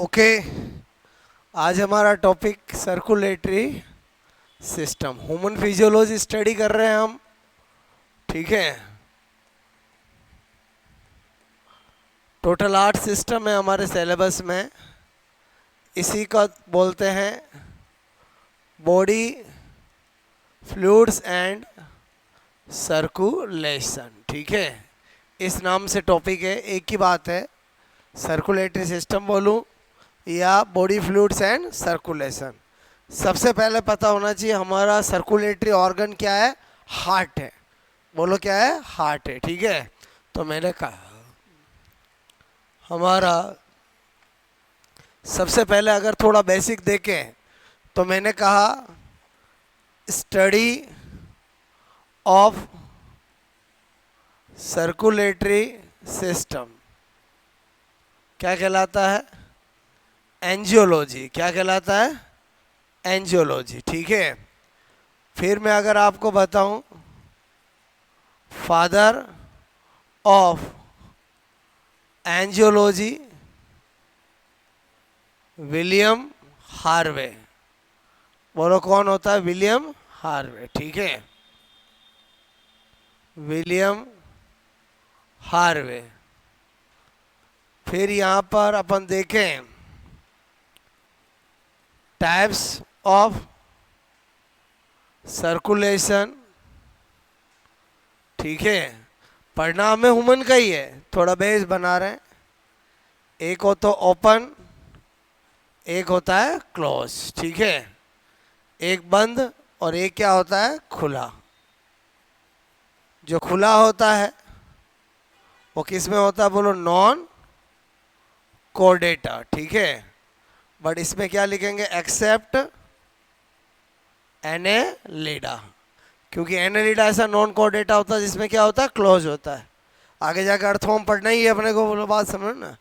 Okay. आज हमारा topic circulatory system, human physiology study कर रहे हैं हम। ठीक है, टोटल 8 सिस्टम है हमारे सिलेबस में। इसी का बोलते हैं बॉडी फ्लूइड्स एंड सर्कुलेशन। ठीक है, इस नाम से टॉपिक है। एक ही बात है, सर्कुलेटरी सिस्टम बोलूं या बॉडी फ्लूइड्स एंड सर्कुलेशन। सबसे पहले पता होना चाहिए हमारा सर्कुलेटरी ऑर्गन क्या है। हार्ट है। बोलो क्या है? हार्ट है। ठीक है, तो मैंने कहा हमारा सबसे पहले अगर थोड़ा बेसिक देखें तो मैंने कहा स्टडी ऑफ सर्कुलेटरी सिस्टम क्या कहलाता है? एंजियोलॉजी। क्या कहलाता है? एंजियोलॉजी। ठीक है, फिर मैं अगर आपको बताऊं father of angiology William Harvey. बोलो कौन होता है? William Harvey. ठीक है, विलियम हार्वे। फिर यहां पर अपन देखें टाइप्स ऑफ सर्कुलेशन। ठीक है, पढ़ना हमें ह्यूमन का ही है, थोड़ा बेस बना रहे हैं। एक हो तो ओपन, एक होता है क्लोज। ठीक है, एक बंद और एक क्या होता है? खुला। जो खुला होता है वो किस में होता है? बोलो नॉन कोडेटा। ठीक है, बट इसमें क्या लिखेंगे? एक्सेप्ट एनेलिडा, क्योंकि एनेलिडा ऐसा नॉन कोडेटा होता है जिसमें क्या होता है? क्लोज होता है। आगे जाकर अर्थ फॉर्म पढ़ना ही है अपने को। बोलो बात समझ ना।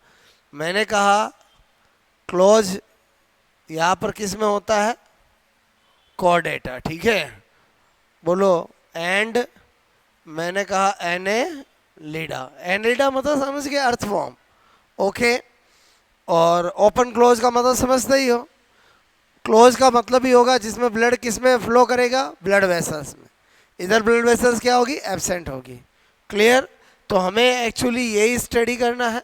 मैंने कहा क्लोज यहाँ पर किस में होता है? कोडेटा। ठीक है, बोलो एंड मैंने कहा एनेलिडा। एनेलिडा मतलब समझ गए? अर्थ फॉर्म। ओके, और ओपन क्लोज का मतलब समझते ही हो। क्लोज का मतलब ही होगा जिसमें ब्लड किस में फ्लो करेगा? ब्लड वेसल्स में। इधर ब्लड वेसल्स क्या होगी? एब्सेंट होगी। क्लियर? तो हमें एक्चुअली यही स्टडी करना है।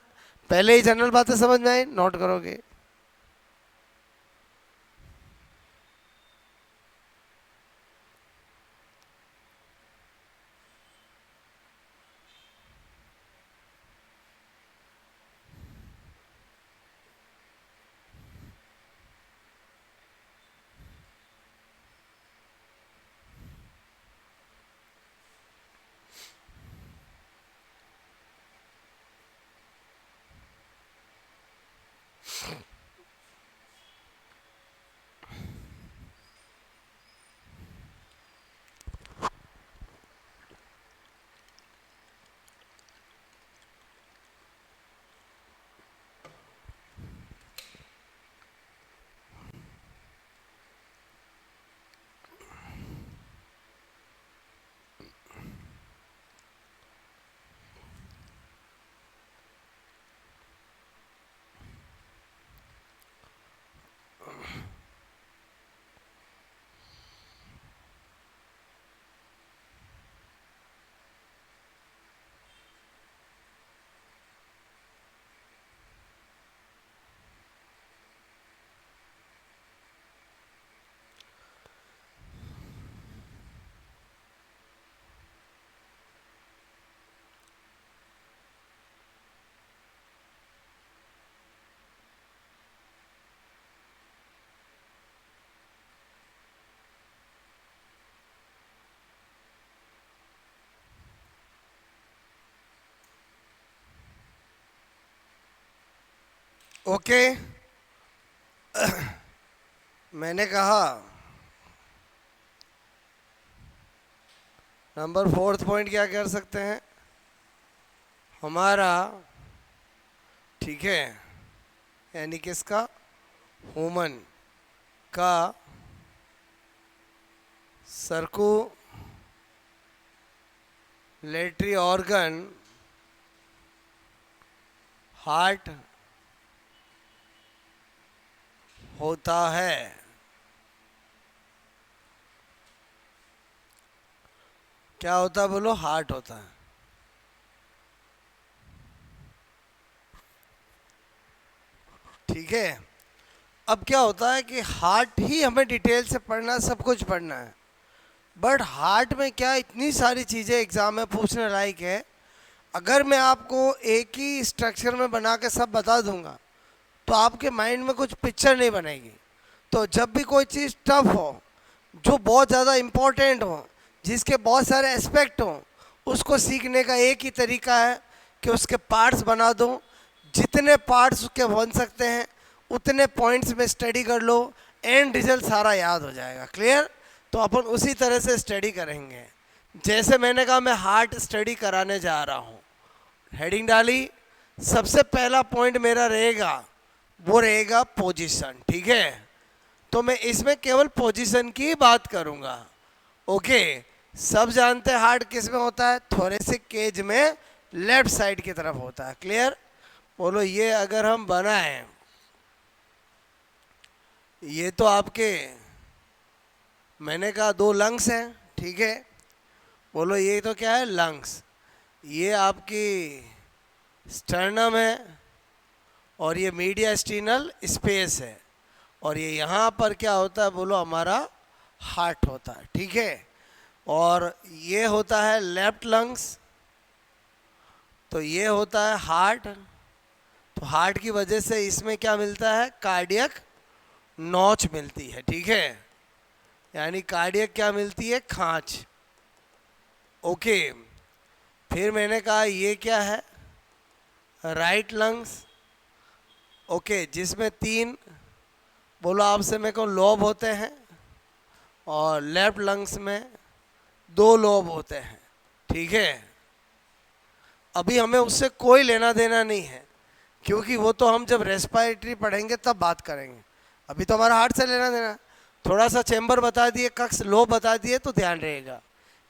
पहले ही जनरल बातें समझ में आई, नोट करोगे। ओके, मैंने कहा नंबर फोर्थ पॉइंट क्या कर सकते हैं हमारा? ठीक है, यानी किसका? ह्यूमन का सर्कुलेटरी ऑर्गन हार्ट होता है। क्या होता है बोलो? हार्ट होता है। ठीक है। अब क्या होता है कि हार्ट ही हमें डिटेल से पढ़ना है, सब कुछ पढ़ना है, बट हार्ट में क्या इतनी सारी चीज़ें एग्जाम में पूछने लायक है। अगर मैं आपको एक ही स्ट्रक्चर में बना के सब बता दूंगा तो आपके माइंड में कुछ पिक्चर नहीं बनेगी। तो जब भी कोई चीज़ टफ हो, जो बहुत ज़्यादा इम्पोर्टेंट हो, जिसके बहुत सारे एस्पेक्ट हों, उसको सीखने का एक ही तरीका है कि उसके पार्ट्स बना दो। जितने पार्ट्स उसके बन सकते हैं उतने पॉइंट्स में स्टडी कर लो, एंड रिजल्ट सारा याद हो जाएगा। क्लियर? तो अपन उसी तरह से स्टडी करेंगे। जैसे मैंने कहा, मैं हार्ट स्टडी कराने जा रहा हूँ, हेडिंग डाली। सबसे पहला पॉइंट मेरा रहेगा, वो रहेगा पोजीशन। ठीक है? तो मैं इसमें केवल पोजीशन की बात करूंगा। ओके। सब जानते हैं हार्ट किस में होता है? थोरेसिक केज में लेफ्ट साइड की तरफ होता है। क्लियर? बोलो, ये अगर हम बनाएं, ये तो आपके, मैंने कहा दो लंग्स हैं। ठीक है? बोलो, ये तो क्या है? लंग्स। ये आपकी स्टर्नम है और ये मीडियास्टिनल स्पेस है, और ये यहाँ पर क्या होता है बोलो? हमारा हार्ट होता है। ठीक है? और ये होता है लेफ्ट लंग्स, तो ये होता है हार्ट। तो हार्ट की वजह से इसमें क्या मिलता है? कार्डियक नॉच मिलती है। ठीक है? यानी कार्डियक क्या मिलती है? खांच। ओके। फिर मैंने कहा ये क्या है? Right lungs. ओके, जिसमें तीन, बोलो आपसे मेरे को, लोब होते हैं, और लेफ्ट लंग्स में दो लोब होते हैं। ठीक है? अभी हमें उससे कोई लेना देना नहीं है, क्योंकि वो तो हम जब रेस्पिरेटरी पढ़ेंगे तब बात करेंगे। अभी तो हमारा हार्ट से लेना देना है। थोड़ा सा चेंबर बता दिए, कक्ष लोब बता दिए, तो ध्यान रहेगा।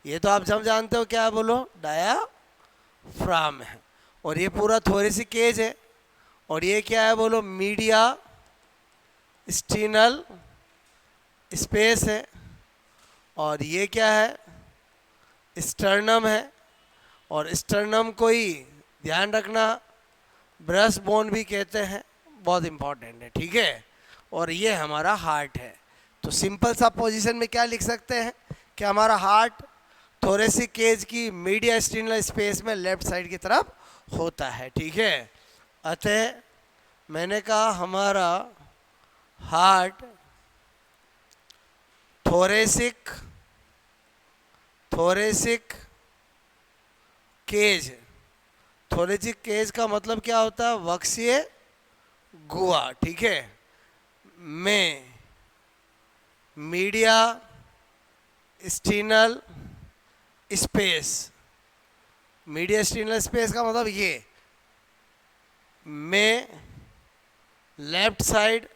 ये तो आप जब जानते हो, क्या है बोलो? डायाफ्राम है। और ये पूरा थोरेसिक केज है। और ये क्या है बोलो? मीडिया स्टीनल स्पेस है। और ये क्या है? स्टर्नम है। और स्टर्नम को ही ध्यान रखना ब्रेस्ट बोन भी कहते हैं, बहुत इंपॉर्टेंट है। ठीक है? और ये हमारा हार्ट है। तो सिंपल सा पोजीशन में क्या लिख सकते हैं कि हमारा हार्ट थोरेसिक केज की मीडिया स्टीनल स्पेस में लेफ्ट साइड की तरफ होता है। ठीक है? अतः मैंने कहा हमारा heart thoracic thoracic cage, thoracic cage का मतलब क्या होता है? वक्सीय गुहा। ठीक है? में मीडिया स्टीनल स्पेस, मीडिया स्टीनल स्पेस का मतलब ये में लेफ्ट साइड,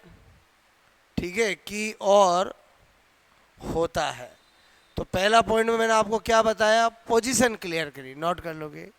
ठीक है, की और होता है। तो पहला पॉइंट में मैंने आपको क्या बताया? पोजीशन क्लियर करी, नोट कर लोगे।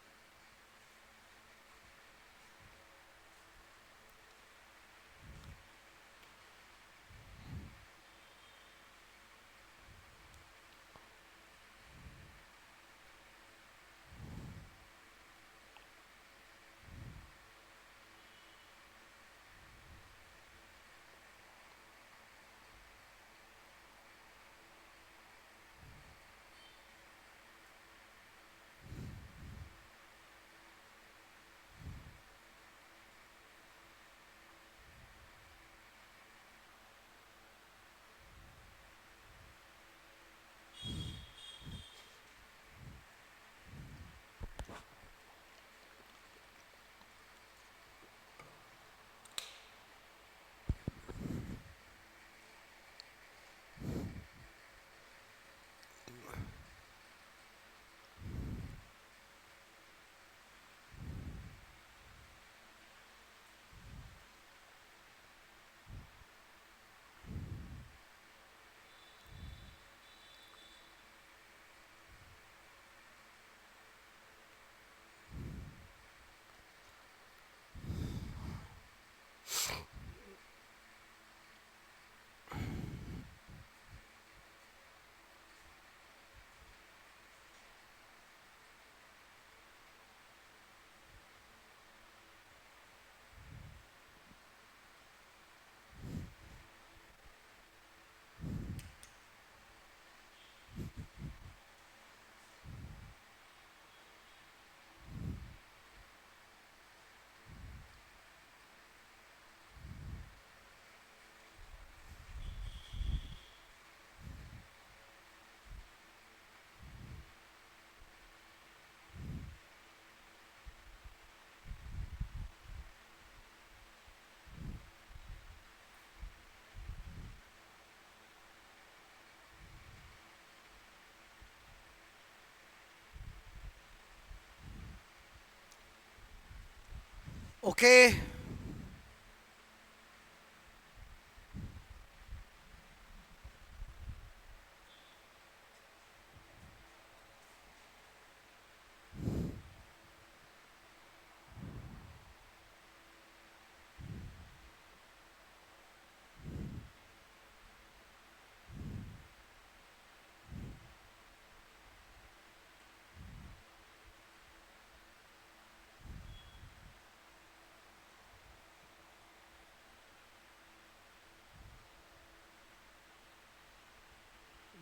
ओके।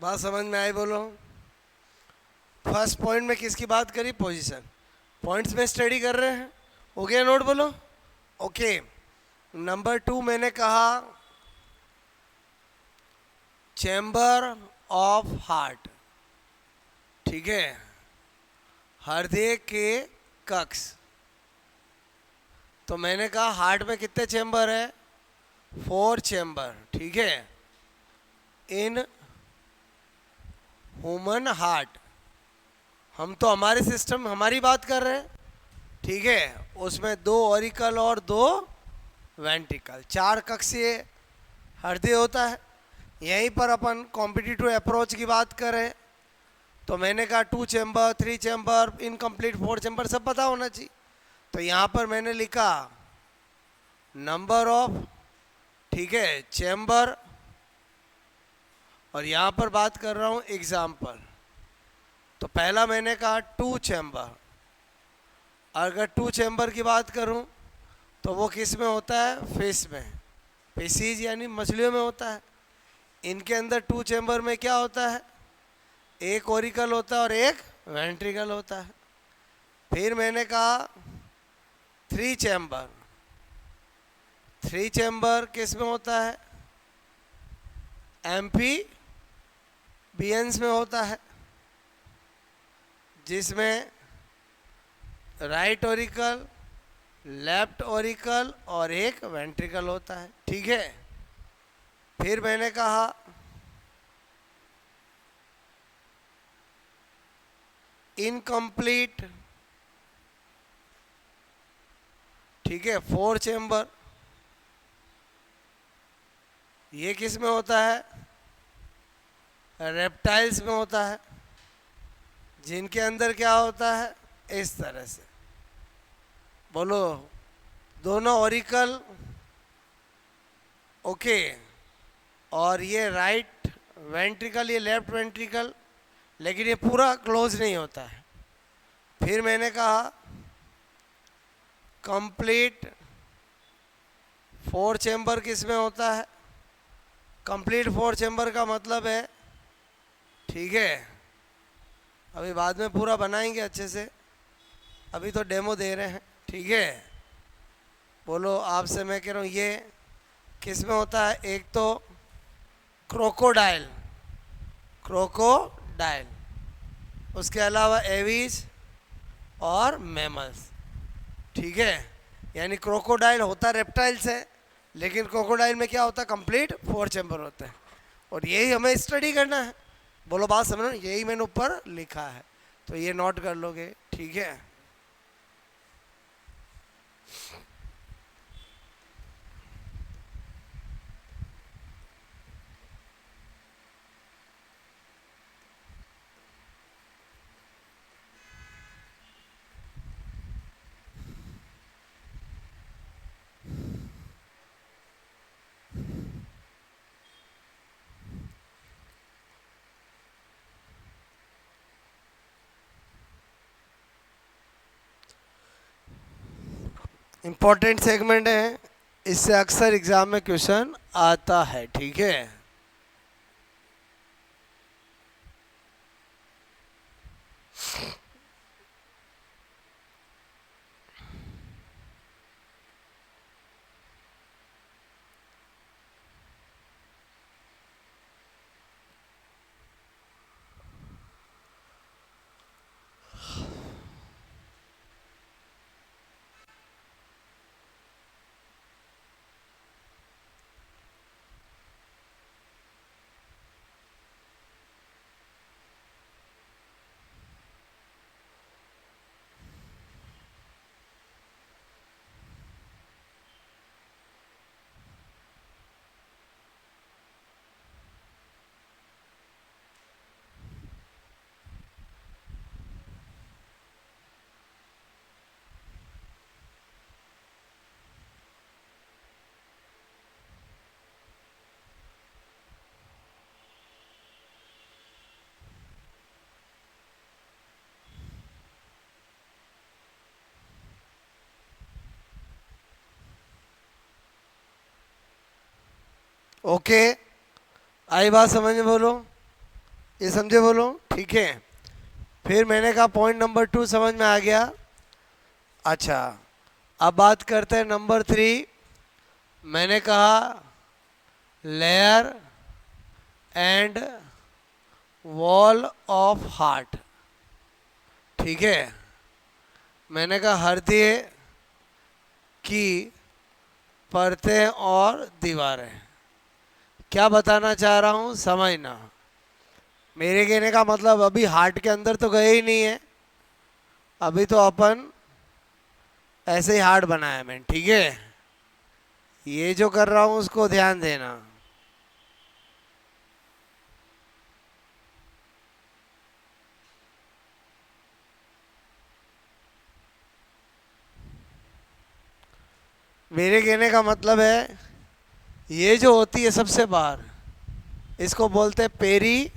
बात समझ में आई? बोलो। फर्स्ट पॉइंट में किसकी बात करी? पोजीशन। पॉइंट्स में स्टडी कर रहे हैं। हो गया नोट? बोलो। ओके। नंबर 2 मैंने कहा चैम्बर ऑफ हार्ट। ठीक है, हृदय के कक्ष। तो मैंने कहा हार्ट में कितने चैम्बर है? 4 चैम्बर। ठीक है, इन ह्यूमन हार्ट। हम तो हमारे सिस्टम, हमारी बात कर रहे हैं। ठीक है, उसमें 2 ऑरिकल और 2 वेंट्रिकल, 4 कक्षीय हृदय होता है। यहीं पर अपन कॉम्पिटिटिव अप्रोच की बात करें तो मैंने कहा 2 चैम्बर, 3 चैम्बर, इनकम्प्लीट 4 चैम्बर, सब पता होना चाहिए। तो यहाँ पर मैंने लिखा नंबर ऑफ, ठीक है, चैम्बर, और यहाँ पर बात कर रहा हूँ एग्जाम्पल। तो पहला मैंने कहा 2 चैम्बर। अगर 2 चैम्बर की बात करूँ तो वो किस में होता है? फिश में। फिशीज यानी मछलियों में होता है। इनके अंदर 2 चैम्बर में क्या होता है? एक ओरिकल होता है और एक वेंट्रिकल होता है। फिर मैंने कहा 3 चैम्बर। 3 चैम्बर किस में होता है? एम्फीबियंस में होता है, जिसमें राइट ओरिकल, लेफ्ट ओरिकल और एक वेंट्रिकल होता है। ठीक है, फिर मैंने कहा इनकम्प्लीट, ठीक है, 4 चैम्बर। ये किस में होता है? रेप्टाइल्स में होता है, जिनके अंदर क्या होता है? इस तरह से। बोलो, दोनों ओरिकल, ओके, और ये राइट वेंट्रिकल, ये लेफ्ट वेंट्रिकल, लेकिन ये पूरा क्लोज नहीं होता है। फिर मैंने कहा कंप्लीट 4 चैम्बर किस में होता है? कंप्लीट 4 चैम्बर का मतलब है, ठीक है, अभी बाद में पूरा बनाएंगे अच्छे से, अभी तो डेमो दे रहे हैं। ठीक है, बोलो, आपसे मैं कह रहा हूँ ये किस में होता है? एक तो क्रोकोडाइल, क्रोकोडाइल, उसके अलावा एवीज और मैमल्स। ठीक है, यानी क्रोकोडाइल होता रेप्टाइल्स है, लेकिन क्रोकोडाइल में क्या होता है? कंप्लीट 4 चैम्बर होते हैं, और यही हमें स्टडी करना है। बोलो, बात समझ रहे हो? यही मैंने ऊपर लिखा है, तो ये नोट कर लोगे। ठीक है, इंपॉर्टेंट सेगमेंट है, इससे अक्सर एग्जाम में क्वेश्चन आता है। ठीक है, ओके, आई बात समझ में? बोलो, ये समझे? बोलो, ठीक है। फिर मैंने कहा पॉइंट नंबर 2 समझ में आ गया। अच्छा, अब बात करते हैं नंबर 3। मैंने कहा layer and wall of heart, ठीक है। मैंने कहा हृदय की परतें और दीवारें। क्या बताना चाह रहा हूँ समझना। मेरे कहने का मतलब अभी हार्ट के अंदर तो गए ही नहीं है, अभी तो अपन ऐसे ही हार्ट बनाया मैंने, ठीक है। ये जो कर रहा हूँ उसको ध्यान देना। मेरे कहने का मतलब है ये जो होती है सबसे बाहर, इसको बोलते हैं पेरी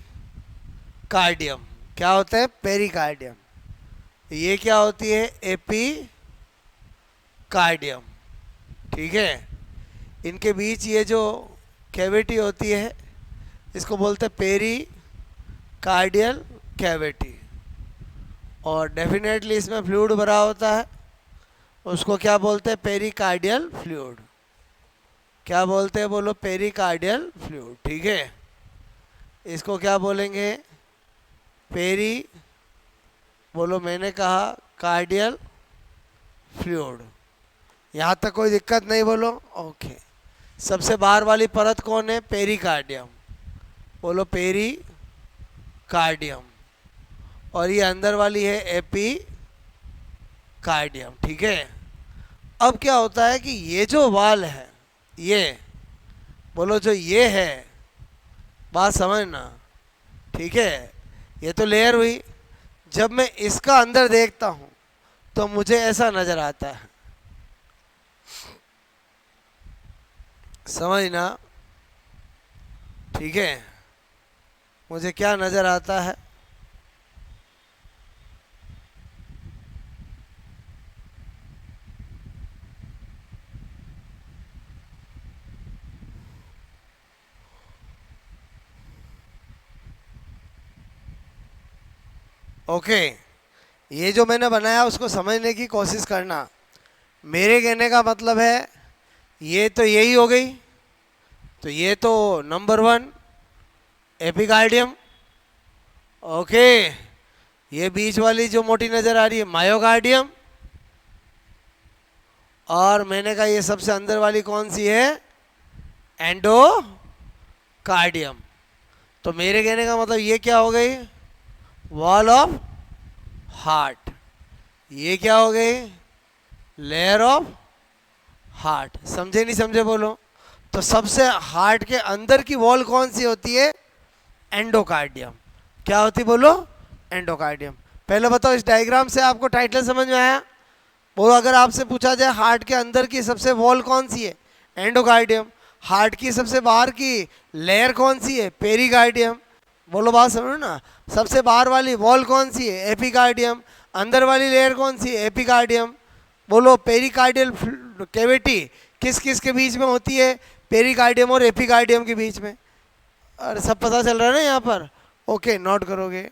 कार्डियम। क्या होता है? पेरिकार्डियम। ये क्या होती है? एपी कार्डियम, ठीक है। इनके बीच ये जो कैविटी होती है इसको बोलते हैं पेरी कार्डियल कैविटी। और डेफिनेटली इसमें फ्लूइड भरा होता है, उसको क्या बोलते हैं? Pericardial fluid. क्या बोलते हैं? बोलो, पेरिकार्डियल फ्लूइड, ठीक है। इसको क्या बोलेंगे? पेरी, बोलो, मैंने कहा कार्डियल फ्लूइड। यहाँ तक कोई दिक्कत नहीं? बोलो, ओके। सबसे बाहर वाली परत कौन है? पेरिकार्डियम। बोलो, पेरिकार्डियम। और ये अंदर वाली है एपी कार्डियम, ठीक है। अब क्या होता है कि ये जो वाल है, ये, बोलो, जो ये है, बात समझना, ठीक है। ये तो लेयर हुई। जब मैं इसका अंदर देखता हूं तो मुझे ऐसा नजर आता है, समझना, ठीक है। मुझे क्या नजर आता है? ओके, ये जो मैंने बनाया उसको समझने की कोशिश करना। मेरे कहने का मतलब है ये तो यही हो गई, तो ये तो नंबर 1 एपिकार्डियम, ओके। ये बीच वाली जो मोटी नजर आ रही है मायोकार्डियम, और मैंने कहा ये सबसे अंदर वाली कौन सी है? एंडोकार्डियम। तो मेरे कहने का मतलब ये क्या हो गई? Wall of heart. ये क्या हो गई? Layer of heart. समझे नहीं समझे? बोलो। तो सबसे हार्ट के अंदर की वॉल कौन सी होती है? एंडोकार्डियम। क्या होती? बोलो, एंडोकार्डियम। पहले बताओ, इस डायग्राम से आपको टाइटल समझ में आया? बोलो, अगर आपसे पूछा जाए हार्ट के अंदर की सबसे वॉल कौन सी है? एंडोकार्डियम। हार्ट की सबसे बाहर की लेयर कौन सी है? पेरिकार्डियम। बोलो, बात समझो ना। सबसे बाहर वाली वॉल कौन सी है? एपिकार्डियम। अंदर वाली लेयर कौन सी है? एपिकार्डियम। बोलो, पेरिकार्डियल कैविटी किस किस के बीच में होती है? पेरिकार्डियम और एपिकार्डियम के बीच में। अरे, सब पता चल रहा है ना यहाँ पर? ओके, नोट करोगे?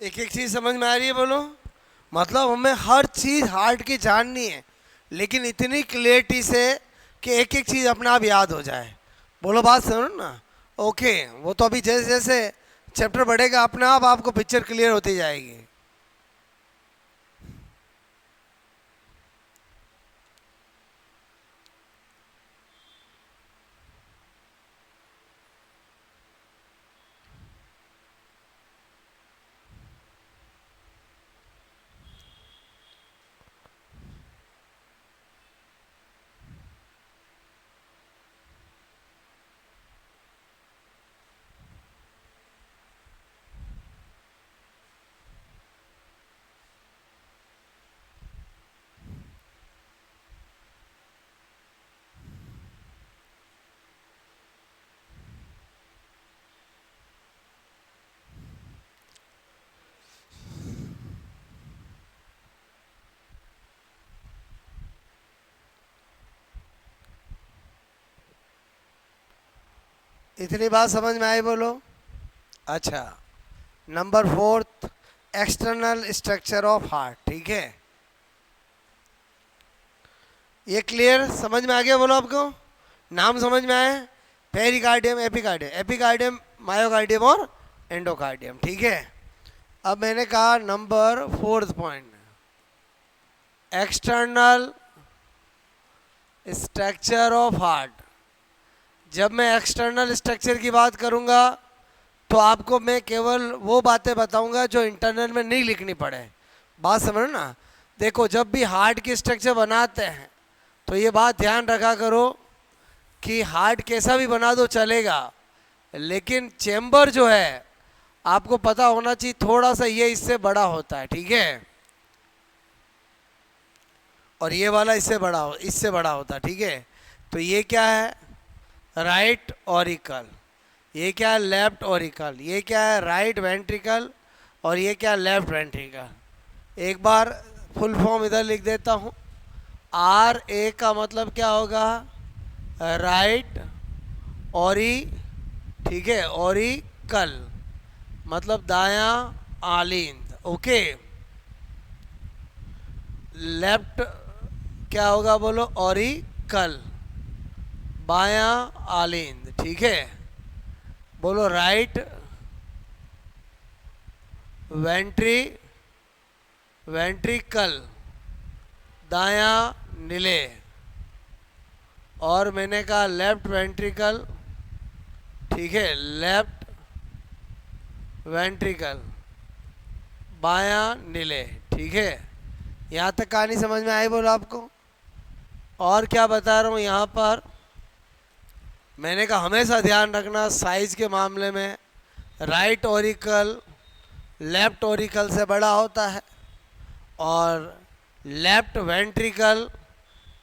एक एक चीज समझ में आ रही है बोलो? मतलब हमें हर चीज हार्ट की जाननी है, लेकिन इतनी क्लियरिटी से कि एक एक चीज अपने आप याद हो जाए। बोलो बात समझो ना? ओके, वो तो अभी जैसे जैसे चैप्टर बढ़ेगा अपने आप आपको पिक्चर क्लियर होती जाएगी। इतनी बात समझ में आई बोलो? अच्छा, number fourth, external structure of heart. ठीक है, ये क्लियर समझ में आ गया बोलो आपको? नाम समझ में आए? पेरिकार्डियम, एपिकार्डियम, एपिकार्डियम मायोकार्डियम और एंडोकार्डियम। ठीक है, अब मैंने कहा number fourth point, external structure of heart. जब मैं एक्सटर्नल स्ट्रक्चर की बात करूंगा तो आपको मैं केवल वो बातें बताऊंगा जो इंटरनल में नहीं लिखनी पड़े। बात समझो ना? देखो, जब भी हार्ट की स्ट्रक्चर बनाते हैं तो ये बात ध्यान रखा करो कि हार्ट कैसा भी बना दो चलेगा, लेकिन चेम्बर जो है आपको पता होना चाहिए थोड़ा सा ये इससे बड़ा होता है। ठीक है, और ये वाला इससे बड़ा होता है। ठीक है, तो ये क्या है? Right auricle. ये क्या है? Left auricle. ये क्या है? Right ventricle. और ये क्या है? Left ventricle. एक बार फुल फॉर्म इधर लिख देता हूँ। आर ए का मतलब क्या होगा? राइट ऑरी, ठीक है, ऑरिकल मतलब दायां आलिंद। ओके, लेफ्ट क्या होगा बोलो? ऑरिकल, बायां आलिंद। ठीक है, बोलो राइट वेंट्रिकल, दायां नीले। और मैंने कहा लेफ्ट वेंट्रिकल, ठीक है, लेफ्ट वेंट्रिकल, बायां नीले। ठीक है, यहाँ तक कहानी समझ में आई बोलो आपको? और क्या बता रहा हूँ यहाँ पर? मैंने कहा हमेशा ध्यान रखना साइज के मामले में राइट ऑरिकल लेफ्ट ऑरिकल से बड़ा होता है और लेफ्ट वेंट्रिकल,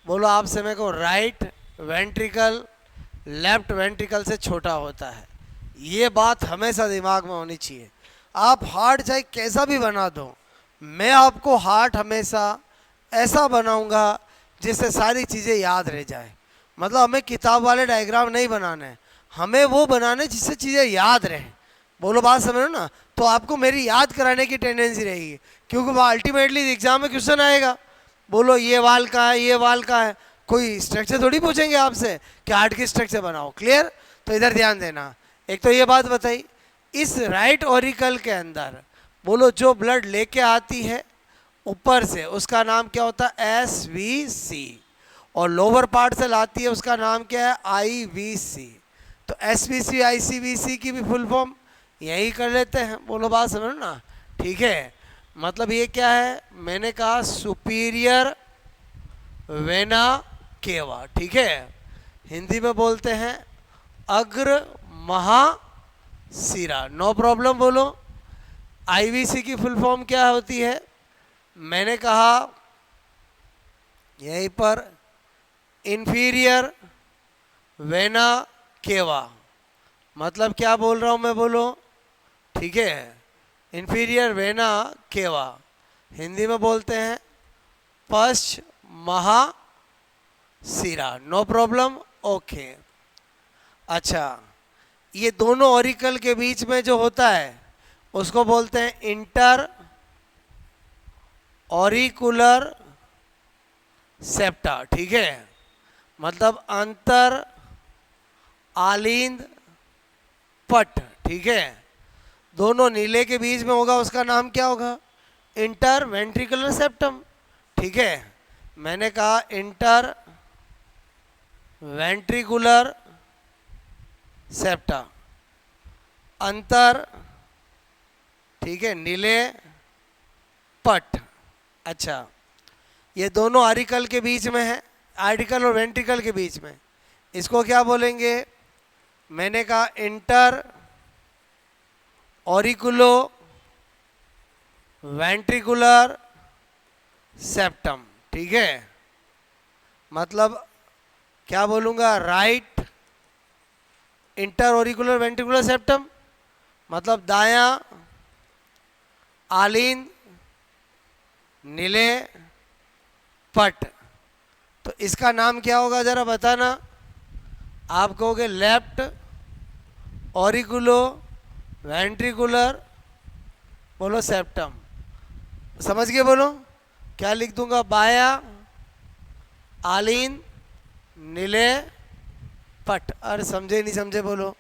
बोलो आपसे मैं कहूँ, राइट वेंट्रिकल लेफ्ट वेंट्रिकल से छोटा होता है। ये बात हमेशा दिमाग में होनी चाहिए। आप हार्ट चाहे कैसा भी बना दो, मैं आपको हार्ट हमेशा ऐसा बनाऊंगा जिससे सारी चीज़ें याद रह जाए। मतलब हमें किताब वाले डायग्राम नहीं बनाने हैं, हमें वो बनाने जिससे चीज़ें याद रहे। बोलो बात समझो ना? तो आपको मेरी याद कराने की टेंडेंसी रहेगी, क्योंकि वो अल्टीमेटली एग्जाम में क्वेश्चन आएगा। बोलो ये वाल का है, ये वाल का है, कोई स्ट्रक्चर थोड़ी पूछेंगे आपसे कि हार्ट की स्ट्रक्चर बनाओ। क्लियर? तो इधर ध्यान देना। एक तो ये बात बताई, इस राइट ऑरिकल के अंदर बोलो जो ब्लड लेके आती है ऊपर से उसका नाम क्या होता है? SVC। और लोअर पार्ट से लाती है उसका नाम क्या है? IVC। तो SVC ICVC की भी फुल फॉर्म यही कर लेते हैं। बोलो बात समझो ना? ठीक है, मतलब ये क्या है? मैंने कहा सुपीरियर वेना केवा। ठीक है, हिंदी में बोलते हैं अग्र महाशिरा। No problem. बोलो IVC की फुल फॉर्म क्या होती है? मैंने कहा यहीं पर इंफीरियर वेना केवा। मतलब क्या बोल रहा हूँ मैं? बोलो, ठीक है, इंफीरियर वेना केवा हिंदी में बोलते हैं पश्च महाशिरा। No problem. ओके, अच्छा, ये दोनों ऑरिकल के बीच में जो होता है उसको बोलते हैं इंटर ऑरिकुलर सेप्टा, ठीक है, मतलब अंतर आलिंद पट, ठीक है, दोनों नीले के बीच में होगा, उसका नाम क्या होगा? इंटर वेंट्रिकुलर सेप्टम, ठीक है। मैंने कहा इंटर वेंट्रिकुलर सेप्टा, अंतर, ठीक है, नीले पट। अच्छा, ये दोनों आर्टिकल के बीच में है, आर्टिकल और वेंट्रिकल के बीच में, इसको क्या बोलेंगे? मैंने कहा इंटर ऑरिकुलो वेंट्रिकुलर सेप्टम, ठीक है, मतलब क्या बोलूँगा? Right inter auricular ventricular septum, मतलब दायां आलिंद नीले पट। तो इसका नाम क्या होगा जरा बताना? आप कहोगे लेफ्ट ऑरिकुलो वेंट्रिकुलर, बोलो सेप्टम, समझ गए? बोलो क्या लिख दूंगा? बाया आलिन नीले पट। अरे समझे नहीं समझे? बोलो।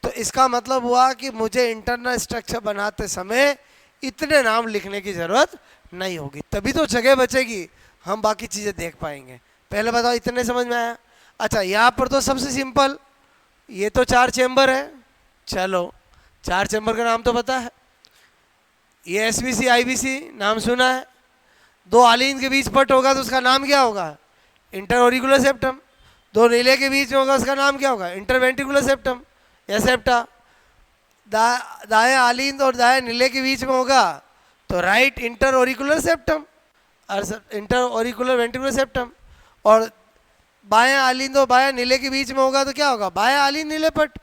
तो इसका मतलब हुआ कि मुझे इंटरनल स्ट्रक्चर बनाते समय इतने नाम लिखने की जरूरत नहीं होगी, तभी तो जगह बचेगी, हम बाकी चीजें देख पाएंगे। पहले बताओ इतने समझ में आया? अच्छा, यहाँ पर तो सबसे सिंपल, ये तो 4 चेंबर है, चलो 4 चेंबर का नाम तो पता है, ये एसबीसी आईबीसी नाम सुना है। दो आलिन के बीच पट होगा तो उसका नाम क्या होगा? Inter auricular septum. दो नीले के बीच में होगा, उसका नाम क्या होगा? इंटरवेंट्रिकुलर सेप्टम या सेप्टा। दाएं आलिंद और दाएं नीले के बीच में होगा तो राइट इंटर ऑरिकुलर सेप्टम और इंटर ऑरिकुलर वेंट्रिकुलर सेप्टम। और बाएं आलिंद और बाएं नीले के बीच में होगा तो क्या होगा? बाएं आलिंद नीले पट।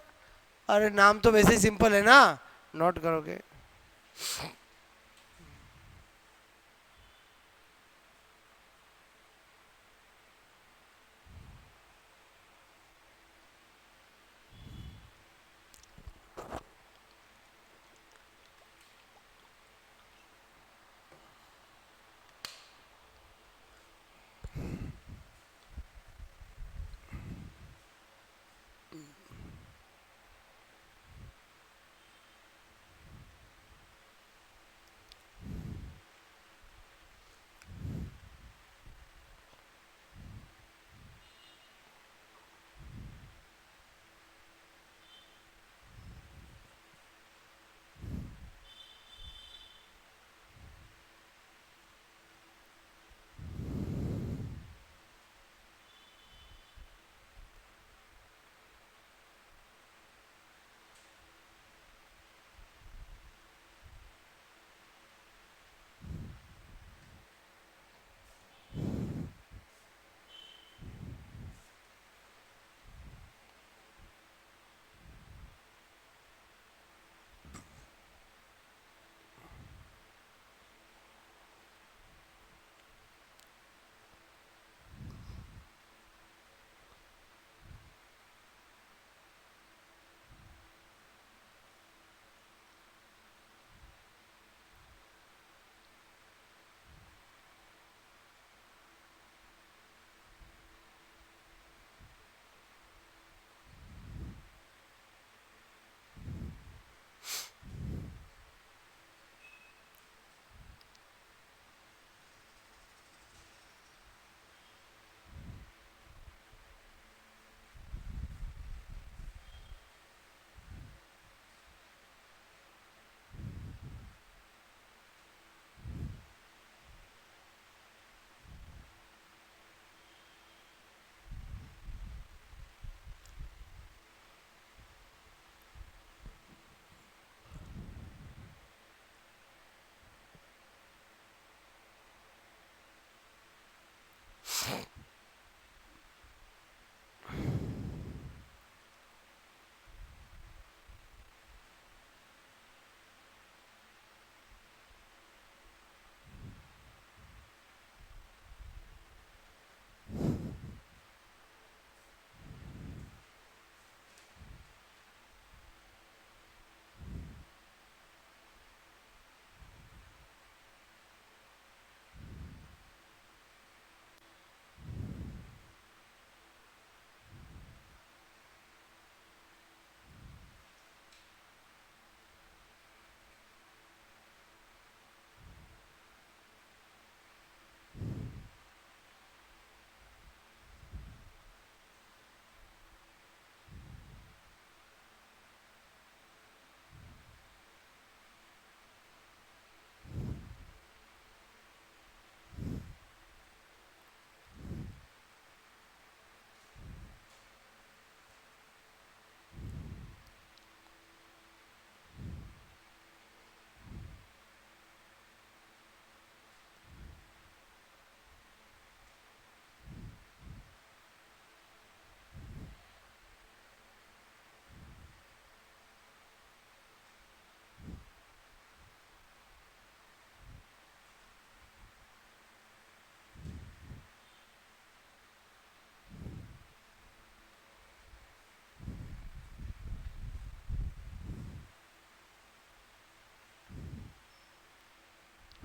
अरे नाम तो वैसे ही सिंपल है ना, नोट करोगे।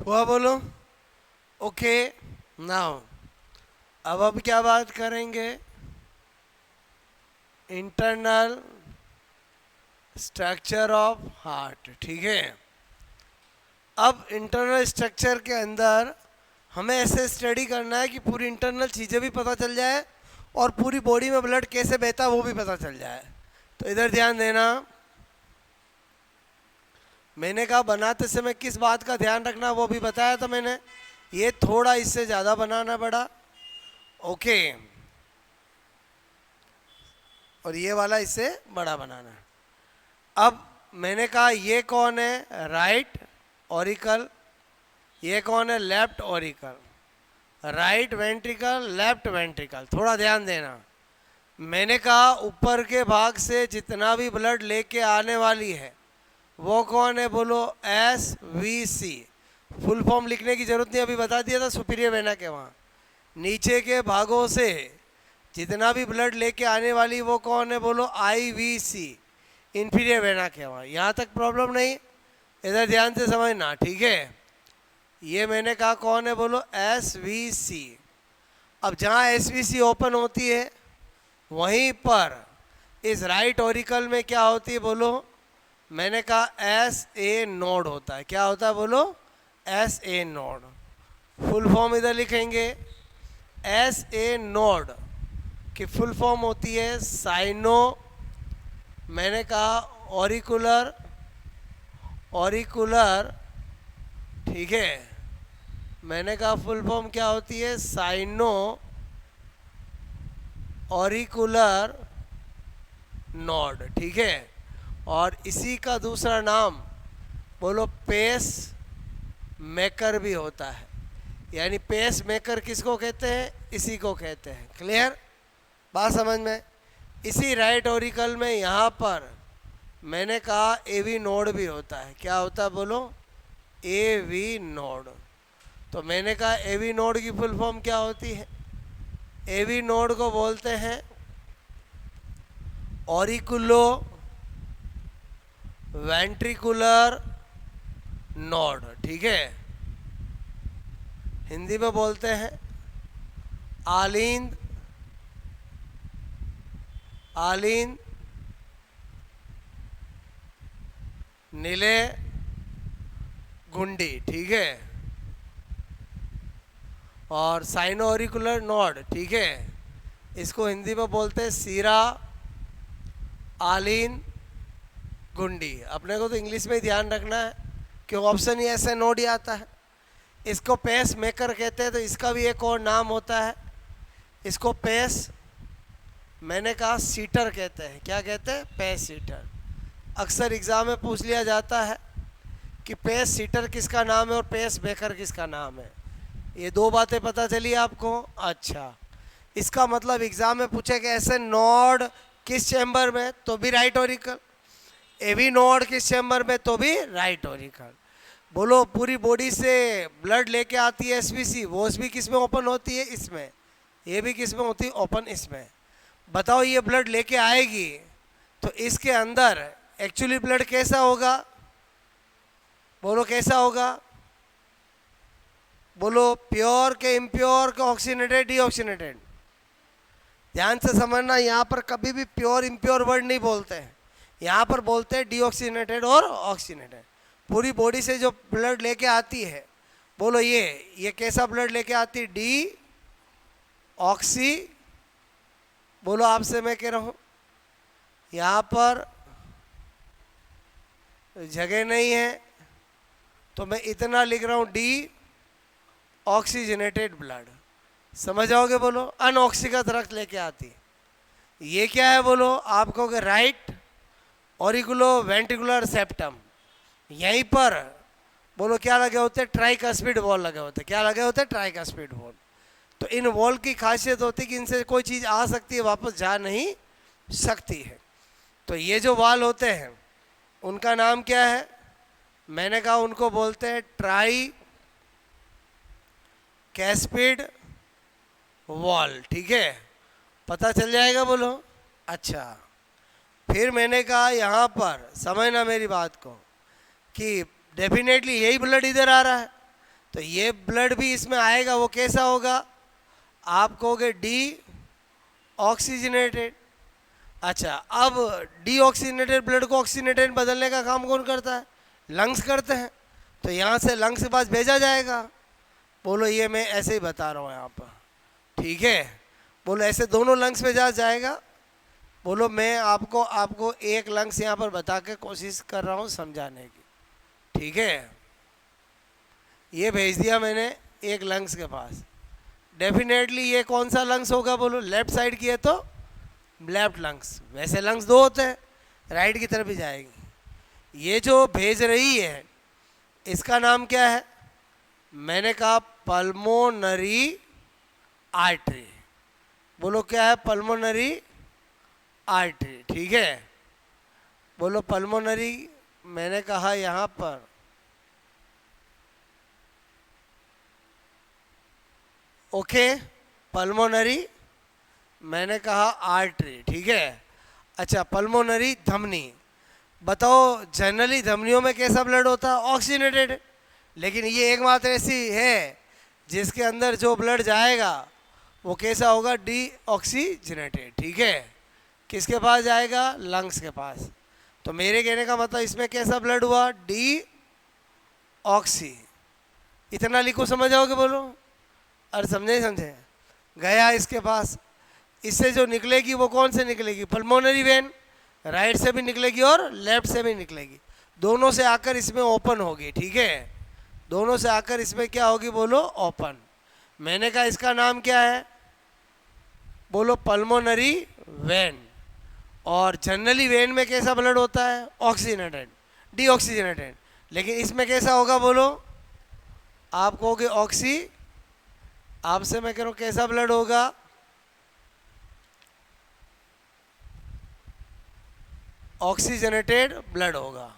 हुआ बोलो? ओके, नाउ अब क्या बात करेंगे? इंटरनल स्ट्रक्चर ऑफ हार्ट, ठीक है। अब इंटरनल स्ट्रक्चर के अंदर हमें ऐसे स्टडी करना है कि पूरी इंटरनल चीज़ें भी पता चल जाए और पूरी बॉडी में ब्लड कैसे बहता है वो भी पता चल जाए। तो इधर ध्यान देना, मैंने कहा बनाते समय किस बात का ध्यान रखना वो भी बताया था मैंने। ये थोड़ा इससे ज़्यादा बनाना पड़ा, ओके, और ये वाला इससे बड़ा बनाना। अब मैंने कहा ये कौन है? Right auricle. ये कौन है? Left auricle. Right ventricle, left ventricle. थोड़ा ध्यान देना, मैंने कहा ऊपर के भाग से जितना भी ब्लड लेके आने वाली है वो कौन है? बोलो SVC। फुल फॉर्म लिखने की जरूरत नहीं, अभी बता दिया था सुपीरियर वेना के वहाँ। नीचे के भागों से जितना भी ब्लड लेके आने वाली वो कौन है? बोलो IVC, इंफीरियर वेना के वहाँ। यहाँ तक प्रॉब्लम नहीं, इधर ध्यान से समझना, ठीक है। ये मैंने कहा कौन है? बोलो SVC। अब जहाँ SVC ओपन होती है वहीं पर इस राइट ऑरिकल में क्या होती है? बोलो, मैंने कहा SA नोड होता है। क्या होता है? बोलो SA नोड। फुल फॉर्म इधर लिखेंगे, SA नोड की फुल फॉर्म होती है साइनो, मैंने कहा ऑरिकुलर, ऑरिकुलर, ठीक है। मैंने कहा फुल फॉर्म क्या होती है? साइनो ऑरिकुलर नोड, ठीक है। और इसी का दूसरा नाम बोलो पेस मेकर भी होता है। यानी पेस मेकर किसको कहते हैं? इसी को कहते हैं। क्लियर बात समझ में? इसी राइट ऑरिकल में यहाँ पर मैंने कहा AV नोड भी होता है। क्या होता है? बोलो AV नोड। तो मैंने कहा AV नोड की फुल फॉर्म क्या होती है? AV नोड को बोलते हैं ऑरिकुलो वेंट्रिकुलर नोड, ठीक है। हिंदी में बोलते हैं आलिंद, आलिंद नीले गुंडी, ठीक है। और साइनो ऑरिकुलर नोड, ठीक है, इसको हिंदी में बोलते हैं सीरा आलिन गुंडी। अपने को तो इंग्लिश में ही ध्यान रखना है कि ऑप्शन ही ऐसे नोड ही आता है। इसको पेस मेकर कहते हैं, तो इसका भी एक और नाम होता है, इसको पेस, मैंने कहा सीटर कहते हैं। क्या कहते हैं? Pace seater. अक्सर एग्ज़ाम में पूछ लिया जाता है कि पेस सीटर किसका नाम है और पेस मेकर किसका नाम है। ये दो बातें पता चली आपको? अच्छा, इसका मतलब एग्ज़ाम में पूछेगा ऐसे नोड किस चैम्बर में, तो भी राइट ऑरिकल। AV नोड किस चैम्बर में, तो भी राइट ऑरिकल। बोलो पूरी बॉडी से ब्लड लेके आती है SVC, वो भी किस में ओपन होती है? इसमें। ये भी किस में होती है? ओपन इसमें। बताओ ये ब्लड लेके आएगी तो इसके अंदर एक्चुअली ब्लड कैसा होगा? बोलो कैसा होगा? बोलो प्योर के इम्प्योर के ऑक्सीनेटेड डीऑक्सीनेटेड? ध्यान से समझना, यहाँ पर कभी भी प्योर इम्प्योर वर्ड नहीं बोलते हैं, यहाँ पर बोलते हैं डीऑक्सीनेटेड और ऑक्सीनेटेड। पूरी बॉडी से जो ब्लड लेके आती है, बोलो ये कैसा ब्लड लेके आती है? D oxy. बोलो आपसे मैं कह रहा हूँ, यहाँ पर जगह नहीं है तो मैं इतना लिख रहा हूँ, डी ऑक्सीजनेटेड ब्लड। समझ आओगे? बोलो अनऑक्सीगत रक्त लेके आती। ये क्या है? बोलो आप कहोगे राइट ऑरिकुलो वेंट्रिकुलर सेप्टम। यहीं पर बोलो क्या लगे होते हैं? ट्राइकस्पिड वॉल लगे होते हैं। क्या लगे होते हैं? Tricuspid wall. तो इन वॉल की खासियत होती है कि इनसे कोई चीज़ आ सकती है, वापस जा नहीं सकती है। तो ये जो वॉल होते हैं उनका नाम क्या है? मैंने कहा उनको बोलते हैं ट्राई कैस्पिड वॉल, ठीक है। पता चल जाएगा? बोलो अच्छा। फिर मैंने कहा यहाँ पर समझना मेरी बात को कि डेफिनेटली यही ब्लड इधर आ रहा है, तो ये ब्लड भी इसमें आएगा, वो कैसा होगा? आप कहोगे डी ऑक्सीजनेटेड। अच्छा, अब डीऑक्सीजनेटेड ब्लड को ऑक्सीजनेटेड बदलने का काम कौन करता है? लंग्स करते हैं। तो यहाँ से लंग्स के पास भेजा जाएगा। बोलो ये मैं ऐसे ही बता रहा हूँ यहाँ पर, ठीक है? बोलो ऐसे दोनों लंग्स में जा जाएगा। बोलो मैं आपको एक लंग्स यहाँ पर बता के कोशिश कर रहा हूँ समझाने की, ठीक है? ये भेज दिया मैंने एक लंग्स के पास। डेफिनेटली ये कौन सा लंग्स होगा? बोलो लेफ्ट साइड की है तो लेफ्ट लंग्स। वैसे लंग्स दो होते हैं, राइट की तरफ भी जाएगी। ये जो भेज रही है इसका नाम क्या है? मैंने कहा पल्मोनरी आर्टरी। बोलो क्या है? पल्मोनरी आर्टरी, ठीक है? बोलो पल्मोनरी, मैंने कहा यहाँ पर ओके, पल्मोनरी मैंने कहा आर्टरी, ठीक है? अच्छा, पल्मोनरी धमनी। बताओ जनरली धमनियों में कैसा ब्लड होता है? ऑक्सीजनेटेड। लेकिन ये एकमात्र ऐसी है जिसके अंदर जो ब्लड जाएगा वो कैसा होगा? डी ऑक्सीजनेटेड, ठीक है? किसके पास जाएगा? लंग्स के पास। तो मेरे कहने का मतलब इसमें कैसा ब्लड हुआ? D oxy. इतना लिखो, समझ आओगे? बोलो और समझे? समझे? गया इसके पास, इससे जो निकलेगी वो कौन से निकलेगी? पल्मोनरी वेन, राइट से भी निकलेगी और लेफ्ट से भी निकलेगी। दोनों से आकर इसमें ओपन होगी, ठीक है? दोनों से आकर इसमें क्या होगी? बोलो ओपन। मैंने कहा इसका नाम क्या है? बोलो पल्मोनरी वेन। और जनरली वेन में कैसा ब्लड होता है? Oxygenated, deoxygenated. लेकिन इसमें कैसा होगा? बोलो आप कहोगे ऑक्सी, आपसे मैं कह रहा हूँ कैसा ब्लड होगा? ऑक्सीजनेटेड ब्लड होगा,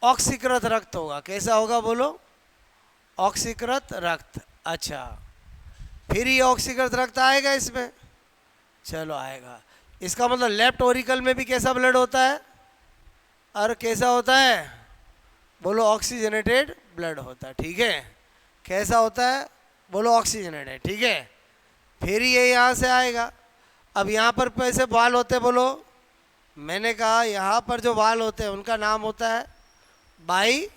ऑक्सीकृत रक्त होगा। कैसा होगा? बोलो ऑक्सीकृत रक्त। अच्छा, फिर ये ऑक्सीकृत रक्त आएगा इसमें? चलो आएगा। इसका मतलब लेफ्ट ओरिकल में भी कैसा ब्लड होता है? और कैसा होता है? बोलो ऑक्सीजनेटेड ब्लड होता है, ठीक है? कैसा होता है? बोलो ऑक्सीजनेटेड, ठीक है? फिर ये यहाँ से आएगा। अब यहाँ पर कैसे वाल होते हैं? बोलो, मैंने कहा यहाँ पर जो वाल होते हैं उनका नाम होता है बाई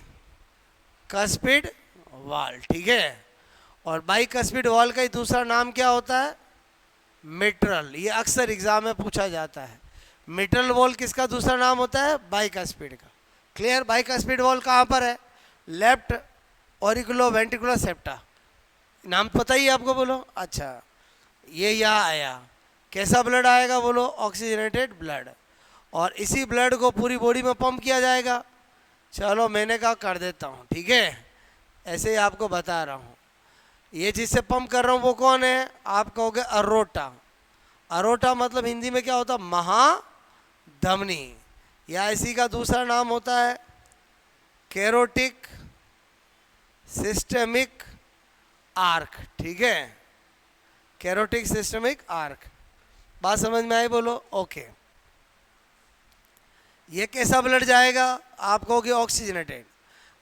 कस्पिड वाल, ठीक है? और बाई कस्पिड वाल का ही दूसरा नाम क्या होता है? मिट्रल। ये अक्सर एग्जाम में पूछा जाता है। मिट्रल वॉल किसका दूसरा नाम होता है? बाइकस्पिड का। क्लियर? बाइकस्पिड वॉल कहाँ पर है? Left auriculo ventricular septa. नाम पता ही है आपको? बोलो अच्छा, ये यहाँ आया। कैसा ब्लड आएगा? बोलो ऑक्सीजनेटेड ब्लड। और इसी ब्लड को पूरी बॉडी में पंप किया जाएगा। चलो मैंने कहा कर देता हूँ, ठीक है? ऐसे ही आपको बता रहा हूँ। ये जिससे पंप कर रहा हूँ वो कौन है? आप कहोगे अरोटा। अरोटा मतलब हिंदी में क्या होता है? महाधमनी, या इसी का दूसरा नाम होता है कैरोटिक सिस्टेमिक आर्क, ठीक है? कैरोटिक सिस्टेमिक आर्क। बात समझ में आई? बोलो ओके। ये कैसा ब्लड जाएगा? आप कहोगे ऑक्सीजनेटेड।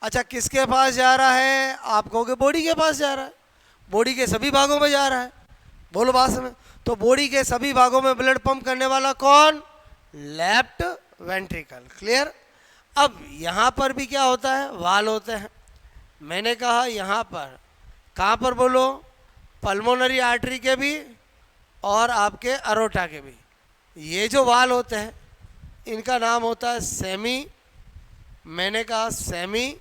अच्छा, किसके पास जा रहा है? आप कहोगे बॉडी के पास जा रहा है। बॉडी के सभी भागों में जा रहा है। बोलो बात समझ। तो बॉडी के सभी भागों में ब्लड पंप करने वाला कौन? Left ventricle. क्लियर? अब यहाँ पर भी क्या होता है? वाल होते हैं। मैंने कहा यहाँ पर, कहाँ पर? बोलो पल्मोनरी आर्टरी के भी और आपके अरोटा के भी। ये जो वाल होते हैं इनका नाम होता है सेमी, मैंने कहा सेमी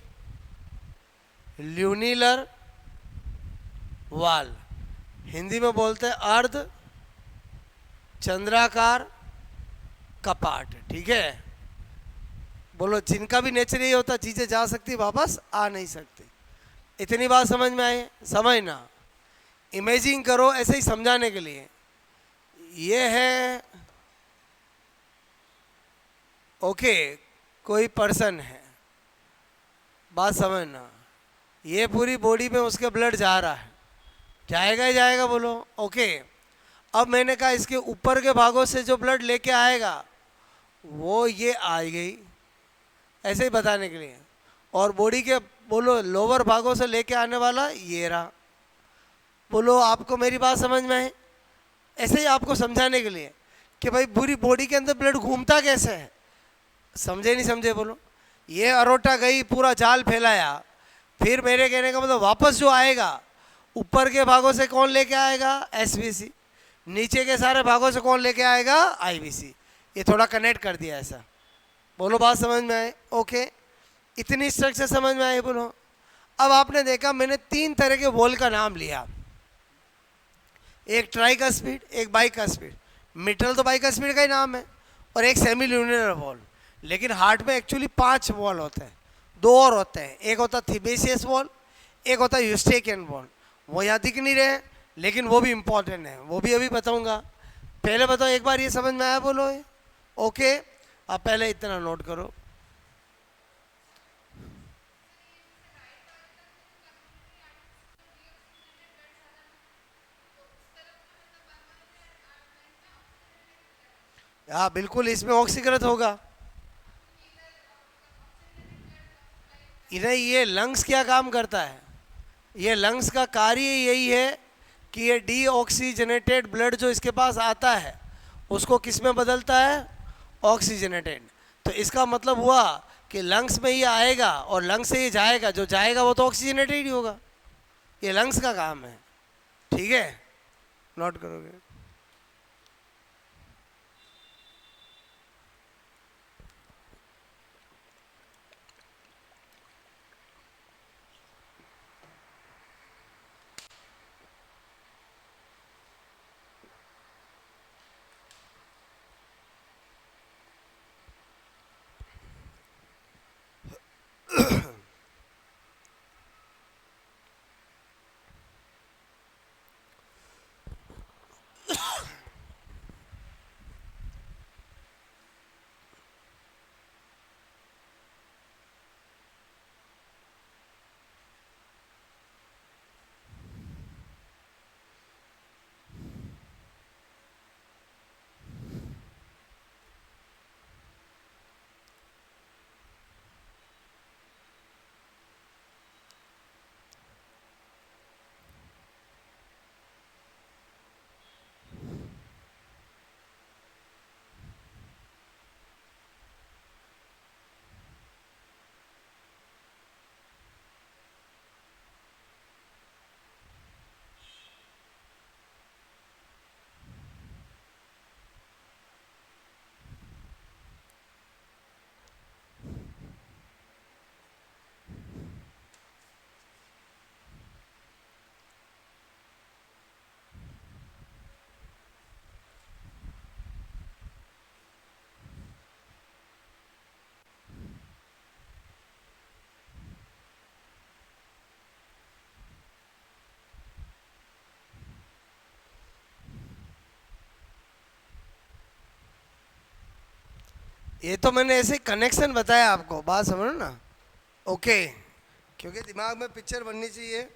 ल्यूनिलर वाल। हिंदी में बोलते हैं अर्ध चंद्राकार कपाट, ठीक है? बोलो जिनका भी नेचर यही होता, चीज़ें जा सकती वापस आ नहीं सकती। इतनी बात समझ में आई? समझना, इमेजिन करो ऐसे ही समझाने के लिए। ये है ओके, कोई पर्सन है, बात समझना। ये पूरी बॉडी में उसके ब्लड जा रहा है, जाएगा ही जाएगा। बोलो ओके। अब मैंने कहा इसके ऊपर के भागों से जो ब्लड लेके आएगा वो ये आ गई, ऐसे ही बताने के लिए। और बॉडी के बोलो लोअर भागों से लेके आने वाला ये रहा। बोलो आपको मेरी बात समझ में है? ऐसे ही आपको समझाने के लिए कि भाई पूरी बॉडी के अंदर ब्लड घूमता कैसे है। समझे नहीं समझे बोलो? ये अरोटा गई, पूरा जाल फैलाया, फिर मेरे कहने का मतलब वापस जो आएगा ऊपर के भागों से कौन लेके आएगा? एसबीसी। नीचे के सारे भागों से कौन लेके आएगा? आईबीसी। ये थोड़ा कनेक्ट कर दिया ऐसा। बोलो बात समझ में आए? ओके, इतनी स्ट्रक्चर समझ में आई बोलो? अब आपने देखा मैंने 3 तरह के वॉल का नाम लिया, एक ट्राई का स्पीड, एक बाई का स्पीड। मिट्रल तो बाई का स्पीड का ही नाम है, और एक सेमी ल्यूमिनर वॉल। लेकिन हार्ट में एक्चुअली 5 वॉल होते हैं, 2 और होते हैं। एक होता थिबेसियस वॉल, एक होता यूस्टेकियन वॉल। वो यहाँ दिख नहीं रहे, लेकिन वो भी इंपॉर्टेंट है, वो भी अभी बताऊंगा। पहले बताओ एक बार ये समझ में आया बोलो? ओके, आप पहले इतना नोट करो। हाँ बिल्कुल, इसमें ऑक्सीकृत होगा। इधर ये लंग्स क्या काम करता है? ये लंग्स का कार्य यही है कि ये डीऑक्सीजनेटेड ब्लड जो इसके पास आता है उसको किस में बदलता है? ऑक्सीजनेटेड। तो इसका मतलब हुआ कि लंग्स में ये आएगा और लंग्स से ये जाएगा, जो जाएगा वो तो ऑक्सीजनेटेड ही होगा। ये लंग्स का काम है। ठीक है, नोट करोगे? ये तो मैंने ऐसे कनेक्शन बताया आपको, बात समझो ना? ओके, क्योंकि दिमाग में पिक्चर बननी चाहिए।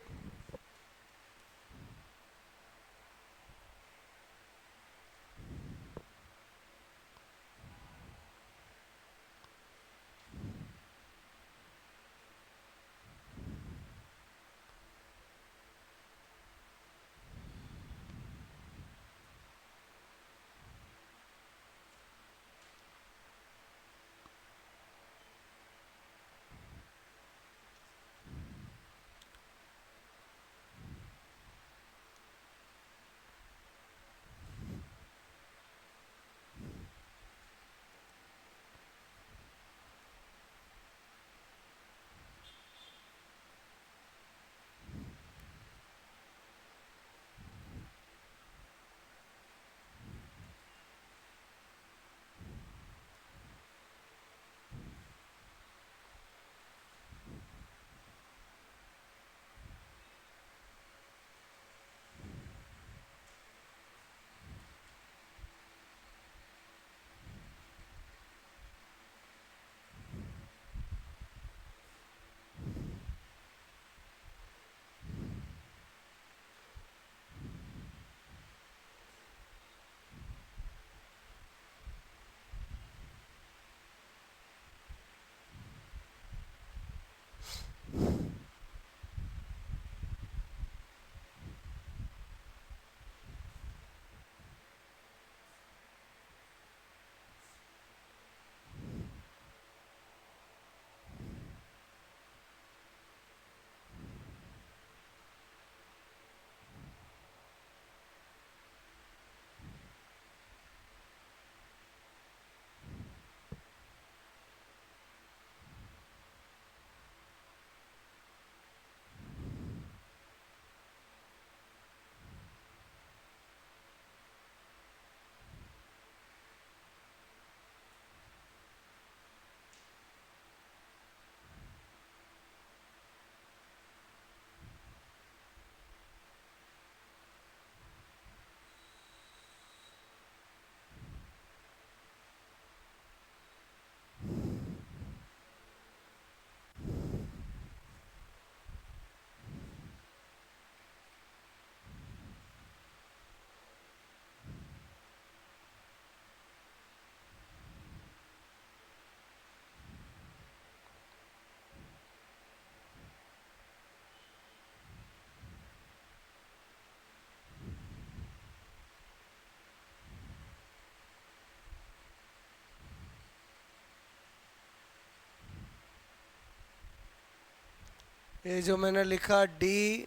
ये जो मैंने लिखा डी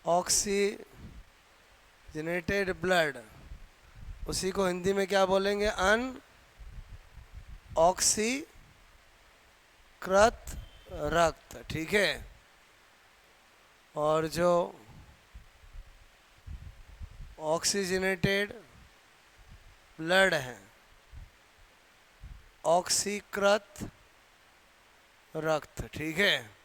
ऑक्सीजनेटेड ब्लड, उसी को हिंदी में क्या बोलेंगे? अन ऑक्सीकृत रक्त, ठीक है। और जो ऑक्सीजनेटेड ब्लड है, ऑक्सीकृत रक्त, ठीक है।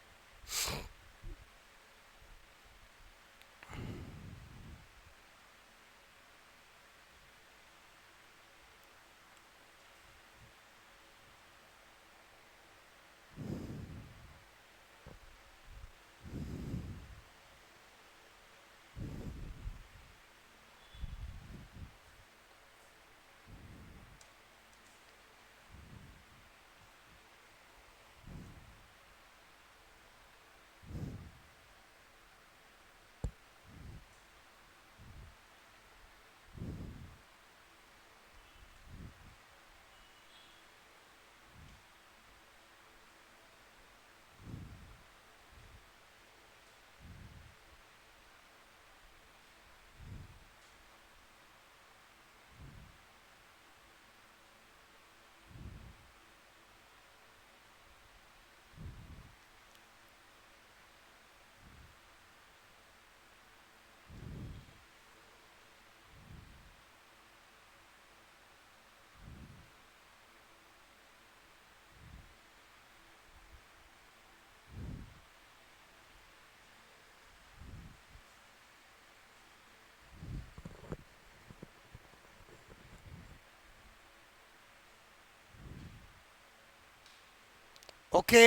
ओके,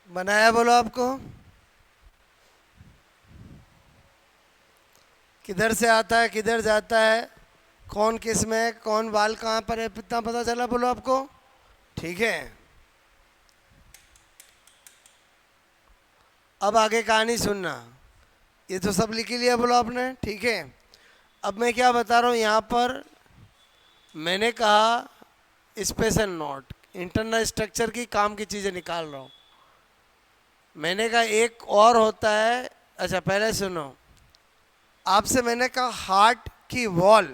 बनाया बोलो आपको? किधर से आता है, किधर जाता है, कौन किस में, कौन बाल कहाँ पर है, इतना पता चला बोलो आपको? ठीक है। अब आगे कहानी सुनना। ये तो सब लिख ही लिया बोलो आपने, ठीक है। अब मैं क्या बता रहा हूँ यहाँ पर, मैंने कहा स्पेशल नोट, इंटरनल स्ट्रक्चर की काम की चीज़ें निकाल रहा हूँ। मैंने कहा एक और होता है, अच्छा पहले सुनो, आपसे मैंने कहा हार्ट की वॉल,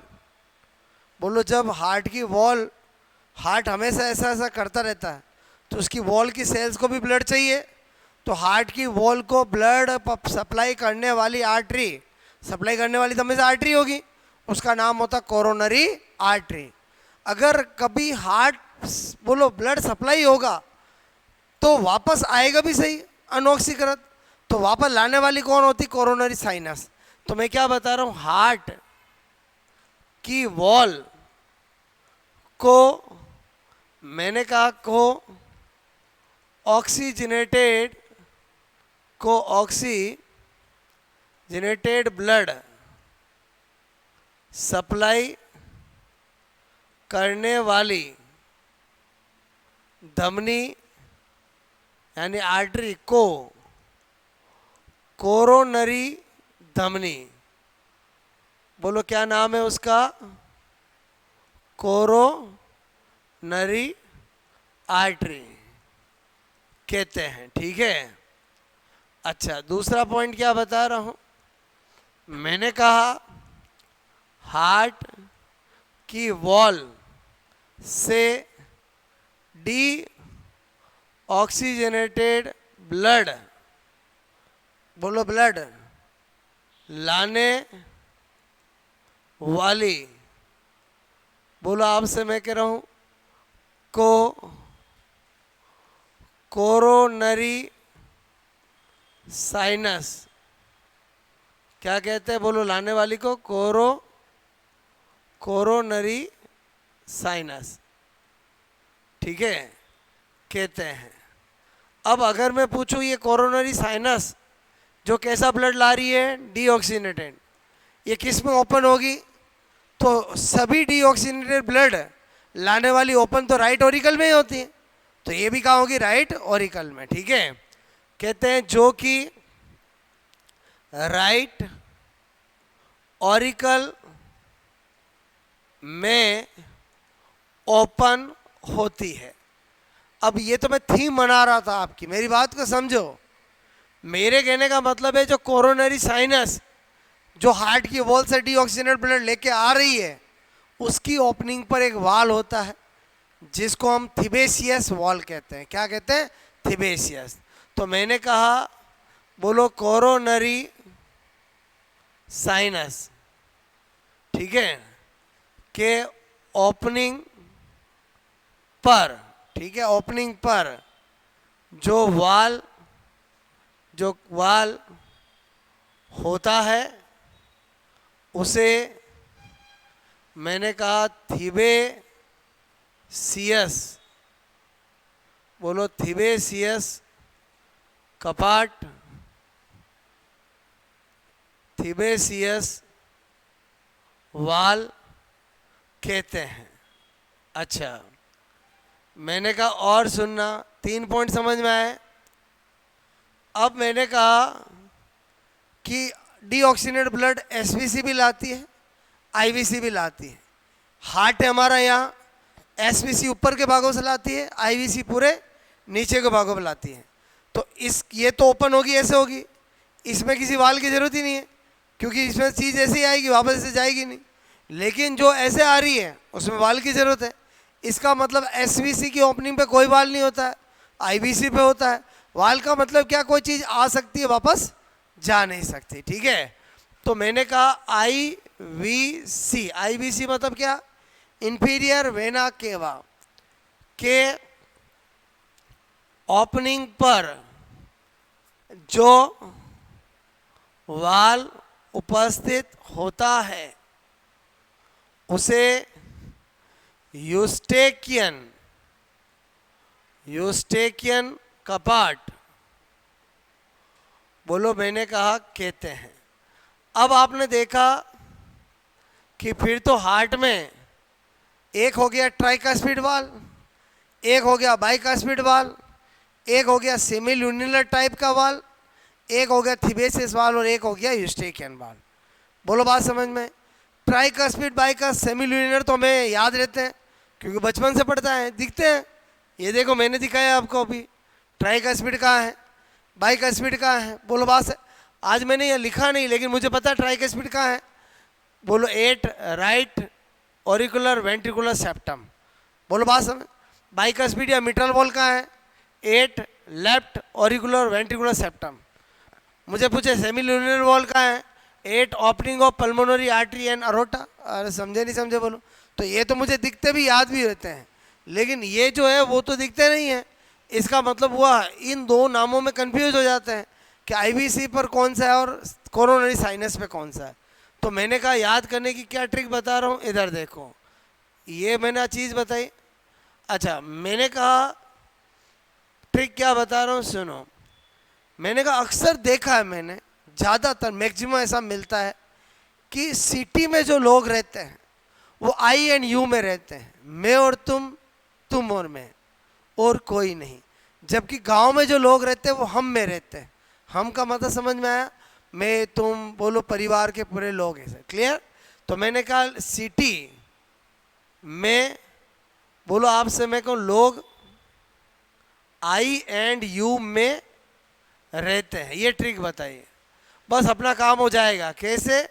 बोलो जब हार्ट की वॉल, हार्ट हमेशा ऐसा ऐसा करता रहता है तो उसकी वॉल की सेल्स को भी ब्लड चाहिए, तो हार्ट की वॉल को ब्लड सप्लाई करने वाली आर्टरी, सप्लाई करने वाली तो हमेशा आर्टरी होगी, उसका नाम होता कोरोनरी आर्टरी। अगर कभी हार्ट बोलो ब्लड सप्लाई होगा तो वापस आएगा भी सही अनऑक्सीकृत, तो वापस लाने वाली कौन होती? Coronary sinus. तो मैं क्या बता रहा हूँ, हार्ट की वॉल को मैंने कहा को ऑक्सीजनेटेड, को ऑक्सीजनेटेड ब्लड सप्लाई करने वाली धमनी यानी आर्टरी को कोरोनरी धमनी, बोलो क्या नाम है उसका? कोरोनरी आर्टरी कहते हैं, ठीक है। अच्छा दूसरा पॉइंट क्या बता रहा हूं, मैंने कहा हार्ट की वॉल से डी ऑक्सीजनेटेड ब्लड, बोलो ब्लड लाने वाली, बोलो आपसे मैं कह रहा हूं को कोरोनरी साइनस, क्या कहते हैं बोलो लाने वाली को? कोरोनरी साइनस, ठीक है, कहते हैं। अब अगर मैं पूछूं ये कोरोनरी साइनस जो कैसा ब्लड ला रही है, डीऑक्सीनेटेड, ये किस में ओपन होगी? तो सभी डीऑक्सीनेटेड ब्लड लाने वाली ओपन तो राइट ऑरिकल में ही होती है, तो ये भी कहाँ होगी? राइट ऑरिकल में, ठीक है। कहते हैं जो कि राइट ऑरिकल में ओपन होती है। अब ये तो मैं थीम बना रहा था आपकी, मेरी बात को समझो। मेरे कहने का मतलब है जो कोरोनरी साइनस जो हार्ट की वॉल से डीऑक्सीनेटेड ब्लड लेके आ रही है, उसकी ओपनिंग पर एक वाल होता है जिसको हम थिबेसियस वॉल कहते हैं। क्या कहते हैं? थिबेसियस। तो मैंने कहा, बोलो कोरोनरी साइनस, ठीक है, के ओपनिंग पर, ठीक है, ओपनिंग पर जो वाल होता है उसे मैंने कहा थिबेसियस, बोलो थिबेसियस कपाट, थिबेसियस वाल कहते हैं। अच्छा, मैंने कहा और सुनना, 3 पॉइंट समझ में आए। अब मैंने कहा कि डीऑक्सीनेटेड ब्लड एसवीसी भी लाती है, आईवीसी भी लाती है। हार्ट है हमारा यहाँ, एसवीसी ऊपर के भागों से लाती है, आईवीसी पूरे नीचे के भागों में लाती है। तो ये तो ओपन होगी, ऐसे होगी, इसमें किसी वाल की जरूरत ही नहीं है, क्योंकि इसमें चीज़ ऐसे ही आएगी, वापस ऐसे जाएगी नहीं। लेकिन जो ऐसे आ रही है उसमें वाल की ज़रूरत है। इसका मतलब एसवीसी की ओपनिंग पे कोई वाल नहीं होता है, आईवीसी पे होता है। वाल का मतलब क्या? कोई चीज़ आ सकती है, वापस जा नहीं सकती, ठीक है। तो मैंने कहा आईवीसी, आईवीसी मतलब क्या? इंफीरियर वेना केवा के ओपनिंग पर जो वाल उपस्थित होता है उसे यूस्टेकियन कपाट, बोलो मैंने कहा, कहते हैं। अब आपने देखा कि फिर तो हार्ट में एक हो गया ट्राइकास्पिड वाल, एक हो गया बाइकास्पिड वाल, एक हो गया सेमील्यूनिलर टाइप का वाल, एक हो गया थिबेसियस वाल और एक हो गया यूस्टेकियन वाल। बोलो बात समझ में? ट्राइकास्पिड, बाइकास, सेमील्यूनिलर तो हमें याद रहते हैं क्योंकि बचपन से पढ़ता है, दिखते हैं। ये देखो मैंने दिखाया आपको अभी, ट्राइकास्पिड कहाँ है, बाइकास्पिड कहाँ है? बोलो बात। आज मैंने ये लिखा नहीं लेकिन मुझे पता है ट्राइकास्पिड कहाँ है। बोलो 8 राइट ऑरिकुलर वेंट्रिकुलर सेप्टम, बोलो बात समझ। बाइकास्पिड या मिट्रल वॉल कहाँ है? 8 लेफ्ट ऑरिकुलर वेंट्रिकुलर सेप्टम। मुझे पूछे सेमील्यूनिलर वॉल कहाँ है? 8 opening of pulmonary artery and aorta. अरे समझे नहीं समझे बोलो? तो ये तो मुझे दिखते भी, याद भी रहते हैं, लेकिन ये जो है वो तो दिखते नहीं है। इसका मतलब हुआ इन दो नामों में कंफ्यूज हो जाते हैं कि आईवीसी पर कौन सा है और कोरोनरी साइनस पे कौन सा है। तो मैंने कहा याद करने की क्या ट्रिक बता रहा हूँ, इधर देखो, ये मैंने चीज़ बताई। अच्छा, मैंने कहा ट्रिक क्या बता रहा हूँ, सुनो। मैंने कहा अक्सर देखा है मैंने, ज़्यादातर मैक्सिमम ऐसा मिलता है कि सिटी में जो लोग रहते हैं वो आई एंड यू में रहते हैं, मैं और तुम और मैं, और कोई नहीं। जबकि गांव में जो लोग रहते हैं वो हम में रहते हैं। हम का मतलब समझ में आया? मैं, तुम, बोलो परिवार के पूरे लोग ऐसे, क्लियर? तो मैंने कहा सिटी में, बोलो आपसे मैं कहूँ, लोग आई एंड यू में रहते हैं। ये ट्रिक बताइए, बस अपना काम हो जाएगा। कैसे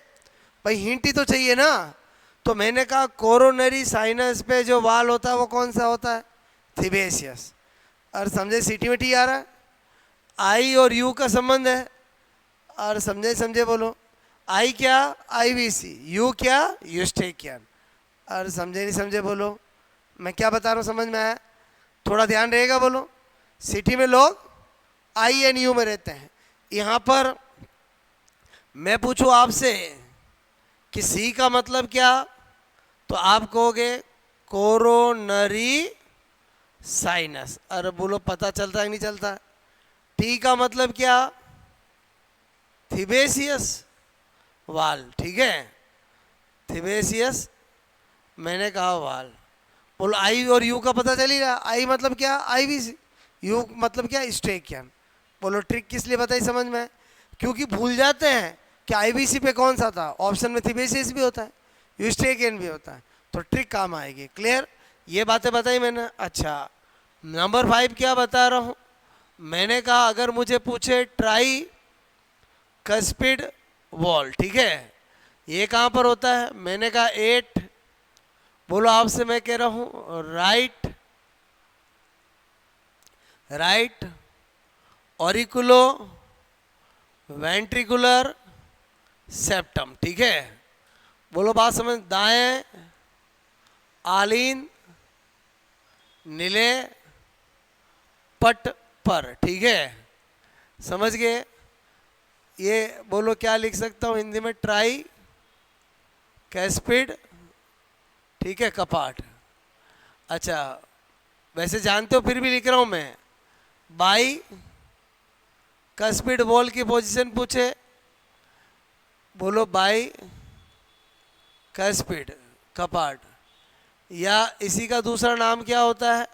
भाई? हिंट ही तो चाहिए ना। तो मैंने कहा कोरोनरी साइनस पे जो वाल होता है वो कौन सा होता है? थिबेसियस। और समझे सिटी में टी आ रहा है, आई और यू का संबंध है। और समझे बोलो, आई क्या? आईवीसी, यू क्या? यूस्टेकियन। और समझे नहीं समझे बोलो? मैं क्या बता रहा हूँ, समझ में आया? थोड़ा ध्यान रहेगा बोलो। सिटी में लोग आई एंड यू में रहते हैं। यहाँ पर मैं पूछूँ आपसे कि सी का मतलब क्या, तो आप कहोगे कोरोनरी साइनस। अरे बोलो पता चलता है नहीं चलता? टी का मतलब क्या? थिबेसियस वाल, ठीक है, थिबेसियस, मैंने कहा वाल। बोलो आई और यू का पता चल ही रहा, आई मतलब क्या? आईवीसी, यू मतलब क्या? स्ट्रेकियन। बोलो ट्रिक किस लिए बताई समझ में? क्योंकि भूल जाते हैं कि आईवीसी पे कौन सा था, ऑप्शन में थिबेसियस भी होता है, यूस्ट्रेकियन भी होता है, तो ट्रिक काम आएगी। क्लियर? ये बातें बताई मैंने। अच्छा, नंबर 5 क्या बता रहा हूँ, मैंने कहा अगर मुझे पूछे ट्राई कस्पिड वॉल, ठीक है, ये कहाँ पर होता है? मैंने कहा 8, बोलो आपसे मैं कह रहा हूँ राइट ऑरिकुलो वेंट्रिकुलर सेप्टम, ठीक है। बोलो बात समझ, दाएं आलीन नीले पट पर, ठीक है, समझ गए? ये बोलो क्या लिख सकता हूँ हिंदी में? ट्राई कैस्पिड, ठीक है, कपाट। अच्छा, वैसे जानते हो फिर भी लिख रहा हूँ मैं। बाई कस्पिड बॉल की पोजीशन पूछे, बोलो बाई कस्पिड कपाट, या इसी का दूसरा नाम क्या होता है?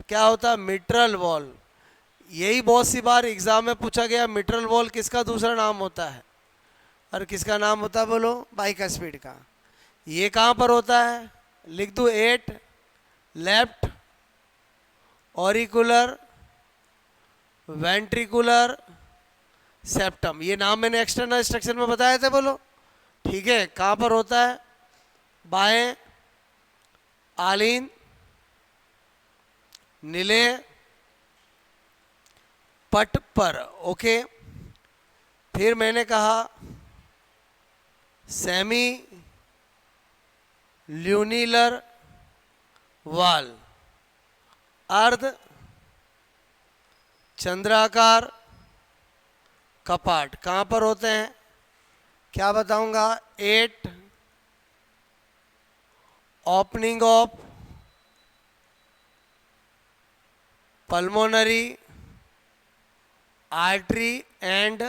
क्या होता है? Mitral valve. यही बहुत सी बार एग्जाम में पूछा गया, मिट्रल वॉल किसका दूसरा नाम होता है? और किसका नाम होता है? बोलो बाइकस्पिड का। ये कहाँ पर होता है? लिख दूँ 8 लेफ्ट ऑरिकुलर वेंट्रिकुलर सेप्टम, ये नाम मैंने एक्सटर्नल स्ट्रक्चर में बताए थे, बोलो, ठीक है। कहाँ पर होता है? बाएं आलीन नीले पट पर, ओके। फिर मैंने कहा सेमी ल्यूनिलर वाल, अर्ध चंद्राकार कपाट, कहाँ पर होते हैं? क्या बताऊंगा? 8 opening of pulmonary artery and,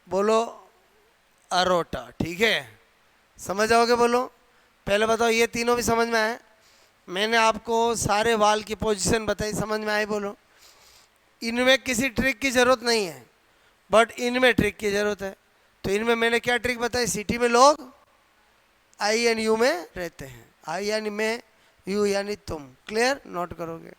बोलो अरोटा, ठीक है, समझ आओगे? बोलो पहले बताओ ये तीनों भी समझ में आए? मैंने आपको सारे वाल की पोजीशन बताई, समझ में आई? बोलो इनमें किसी ट्रिक की ज़रूरत नहीं है, बट इनमें ट्रिक की ज़रूरत है। तो इनमें मैंने क्या ट्रिक बताई? सिटी में लोग आई एंड यू में रहते हैं, आई यानी मैं, यू यानी तुम। क्लियर? नोट करोगे?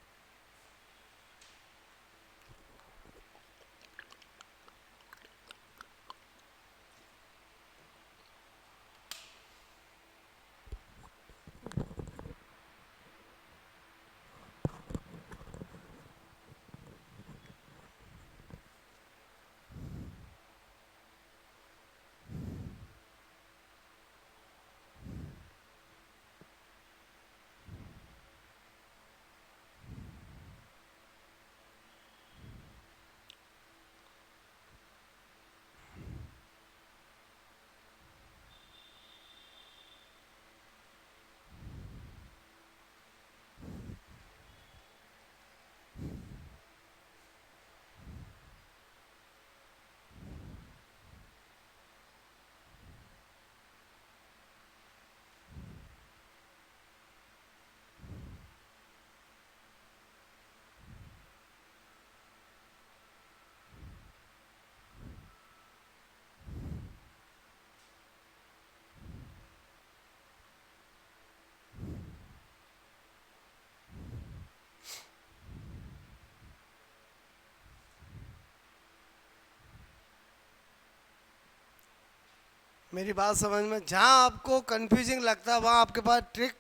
मेरी बात समझ में? जहाँ आपको कंफ्यूजिंग लगता है वहाँ आपके पास ट्रिक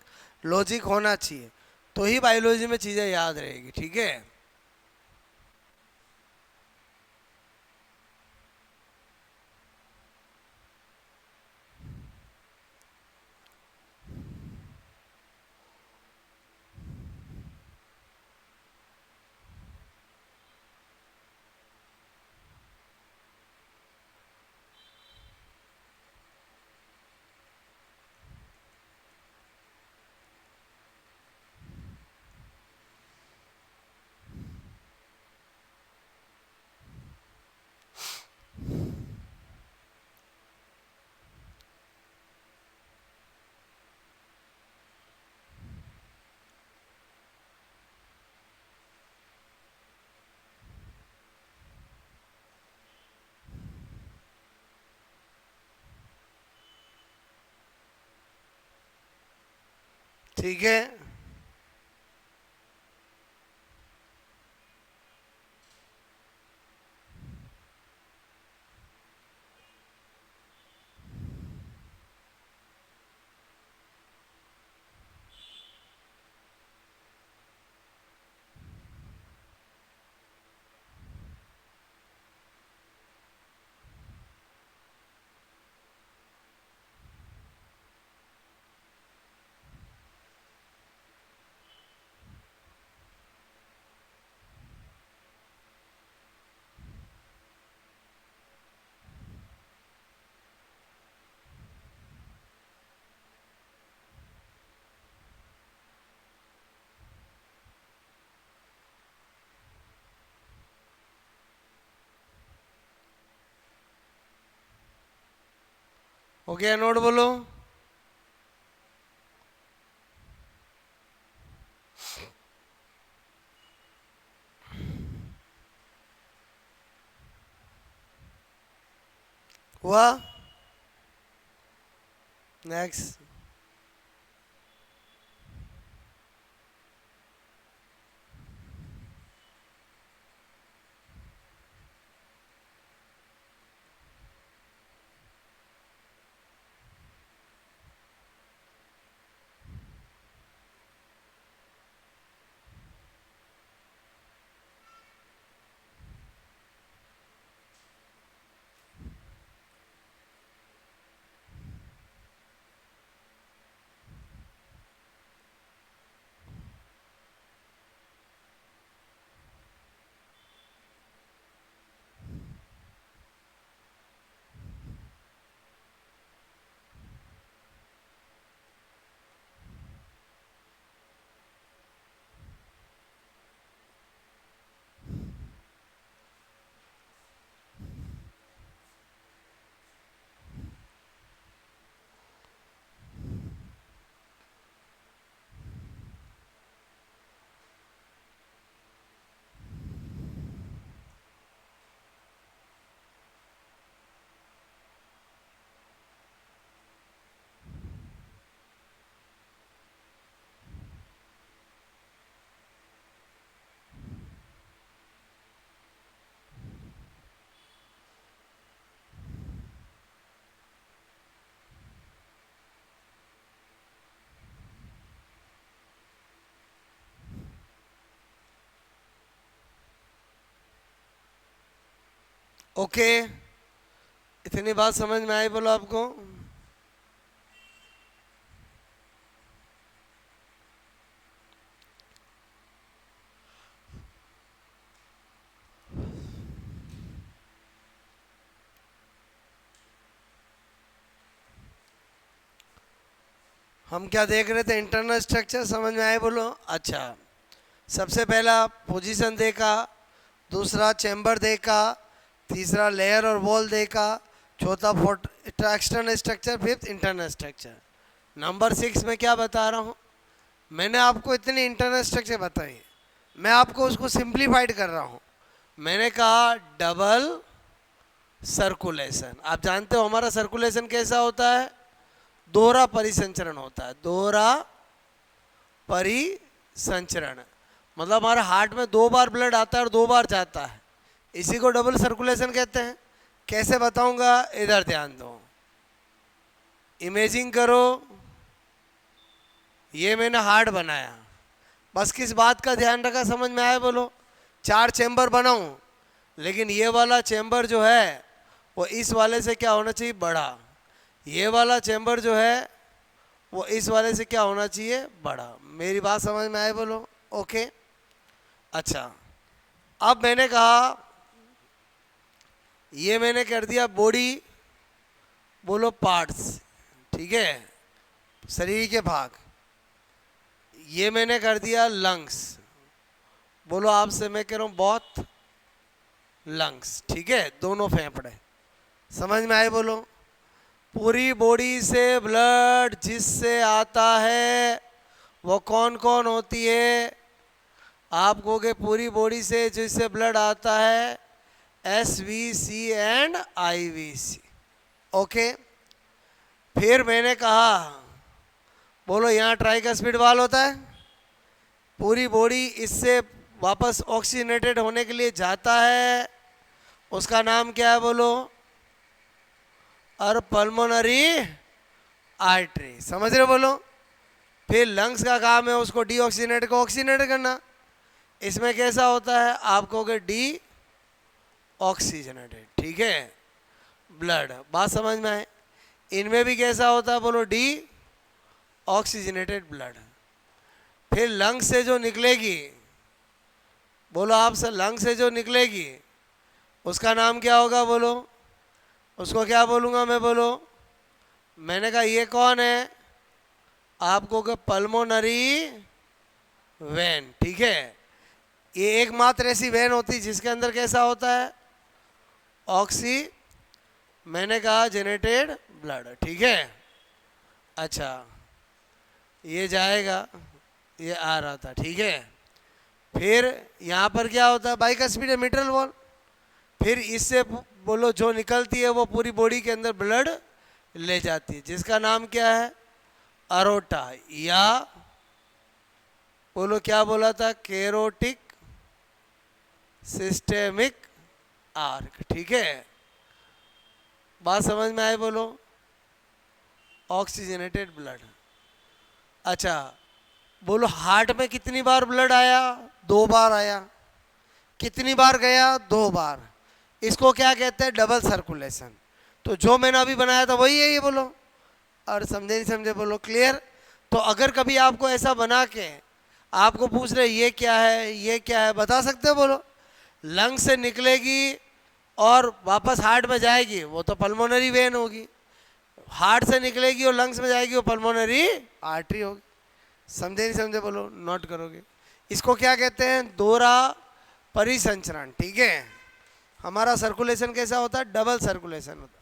लॉजिक होना चाहिए, तो ही बायोलॉजी में चीज़ें याद रहेगी, ठीक है। ठीक है, हो गया नोट बोलो। हुआ? नेक्स्ट। ओके, इतनी बात समझ में आई बोलो आपको? हम क्या देख रहे थे? इंटरनल स्ट्रक्चर समझ में आए बोलो? अच्छा, सबसे पहला पोजीशन देखा, दूसरा चैम्बर देखा, तीसरा लेयर और वॉल देखा, चौथा external structure, fifth internal structure. Number 6 में क्या बता रहा हूँ? मैंने आपको इतनी इंटरनल स्ट्रक्चर बताई, मैं आपको उसको सिंप्लीफाइड कर रहा हूँ। मैंने कहा डबल सर्कुलेशन। आप जानते हो हमारा सर्कुलेशन कैसा होता है? दोहरा परिसंचरण होता है। दोहरा परिसंचरण मतलब हमारे हार्ट में 2 बार ब्लड आता है और 2 बार जाता है, इसी को डबल सर्कुलेशन कहते हैं। कैसे बताऊंगा? इधर ध्यान दो, इमेजिंग करो, ये मैंने हार्ट बनाया, बस किस बात का ध्यान रखा समझ में आया बोलो? 4 चैम्बर बनाऊं, लेकिन ये वाला चैम्बर जो है वो इस वाले से क्या होना चाहिए? बड़ा। ये वाला चैम्बर जो है वो इस वाले से क्या होना चाहिए? बड़ा। मेरी बात समझ में आए बोलो? ओके। अच्छा, अब मैंने कहा ये मैंने कर दिया बॉडी, बोलो पार्ट्स, ठीक है, शरीर के भाग। ये मैंने कर दिया लंग्स, बोलो आपसे मैं कह रहा हूँ बहुत लंग्स, ठीक है, दोनों फेफड़े। समझ में आए बोलो? पूरी बॉडी से ब्लड जिससे आता है वो कौन कौन होती है? आप कहोगे पूरी बॉडी से जिससे ब्लड आता है SVC एंड IVC। ओके, फिर मैंने कहा बोलो यहाँ ट्राइकस्पिड वाल्व होता है, पूरी बॉडी इससे वापस ऑक्सीजनेटेड होने के लिए जाता है, उसका नाम क्या है बोलो? और पल्मोनरी आर्टरी, समझ रहे हो बोलो? फिर लंग्स का काम है उसको डीऑक्सीजनेट को ऑक्सीजनेट करना। इसमें कैसा होता है, आप कहोगे डी ऑक्सीजनेटेड, ठीक है, ब्लड, बात समझ में आए? इनमें भी कैसा होता है बोलो? D oxygenated blood. फिर लंग से जो निकलेगी, बोलो आप से, लंग से जो निकलेगी उसका नाम क्या होगा बोलो? उसको क्या बोलूँगा मैं बोलो? मैंने कहा ये कौन है, आपको क्या, पल्मोनरी वेन, ठीक है। ये एकमात्र ऐसी वेन होती है जिसके अंदर कैसा होता है? ऑक्सी, मैंने कहा जेनेटेड ब्लड, ठीक है। अच्छा, ये जाएगा, ये आ रहा था, ठीक है। फिर यहाँ पर क्या होता है? Bicuspid mitral valve. फिर इससे बोलो जो निकलती है वो पूरी बॉडी के अंदर ब्लड ले जाती है, जिसका नाम क्या है? अरोटा, या बोलो क्या बोला था? कैरोटिक सिस्टेमिक आर्क, ठीक है। बात समझ में आए बोलो? Oxygenated blood. अच्छा, बोलो हार्ट में कितनी बार ब्लड आया? 2 बार आया। कितनी बार गया? 2 बार। इसको क्या कहते हैं? Double circulation. तो जो मैंने अभी बनाया था वही है ये, बोलो। और समझे नहीं समझे बोलो? क्लियर? तो अगर कभी आपको ऐसा बना के आपको पूछ रहे ये क्या है, ये क्या है, बता सकते हो बोलो? लंग से निकलेगी और वापस हार्ट में जाएगी, वो तो पल्मोनरी वेन होगी। हार्ट से निकलेगी और लंग्स में जाएगी, वो पल्मोनरी आर्टरी होगी। समझे नहीं समझे बोलो? नोट करोगे? इसको क्या कहते हैं? दोहरा परिसंचरण, ठीक है। हमारा सर्कुलेशन कैसा होता है? डबल सर्कुलेशन होता है।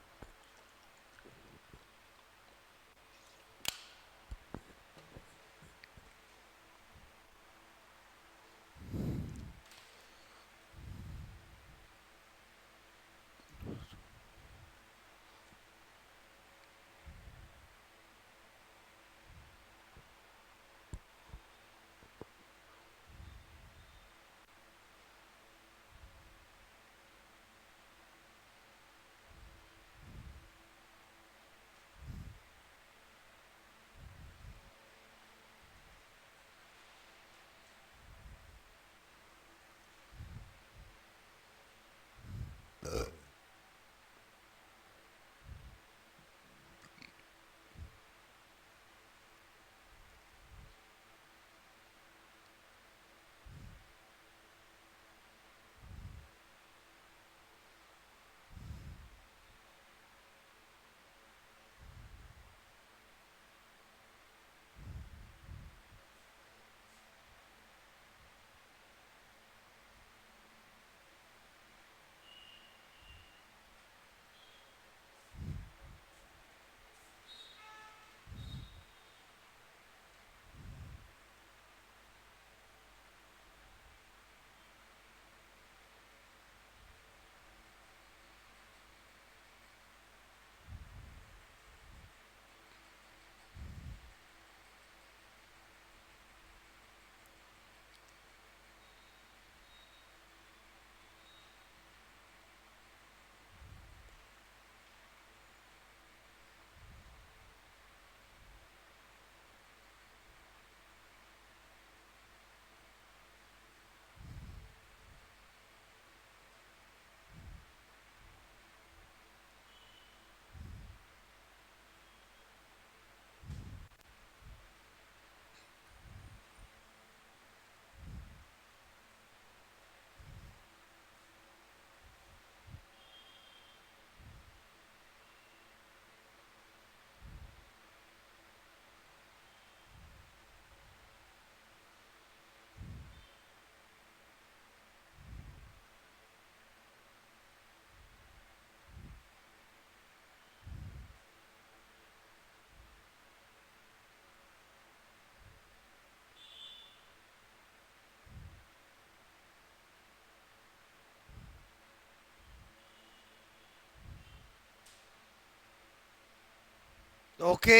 ओके,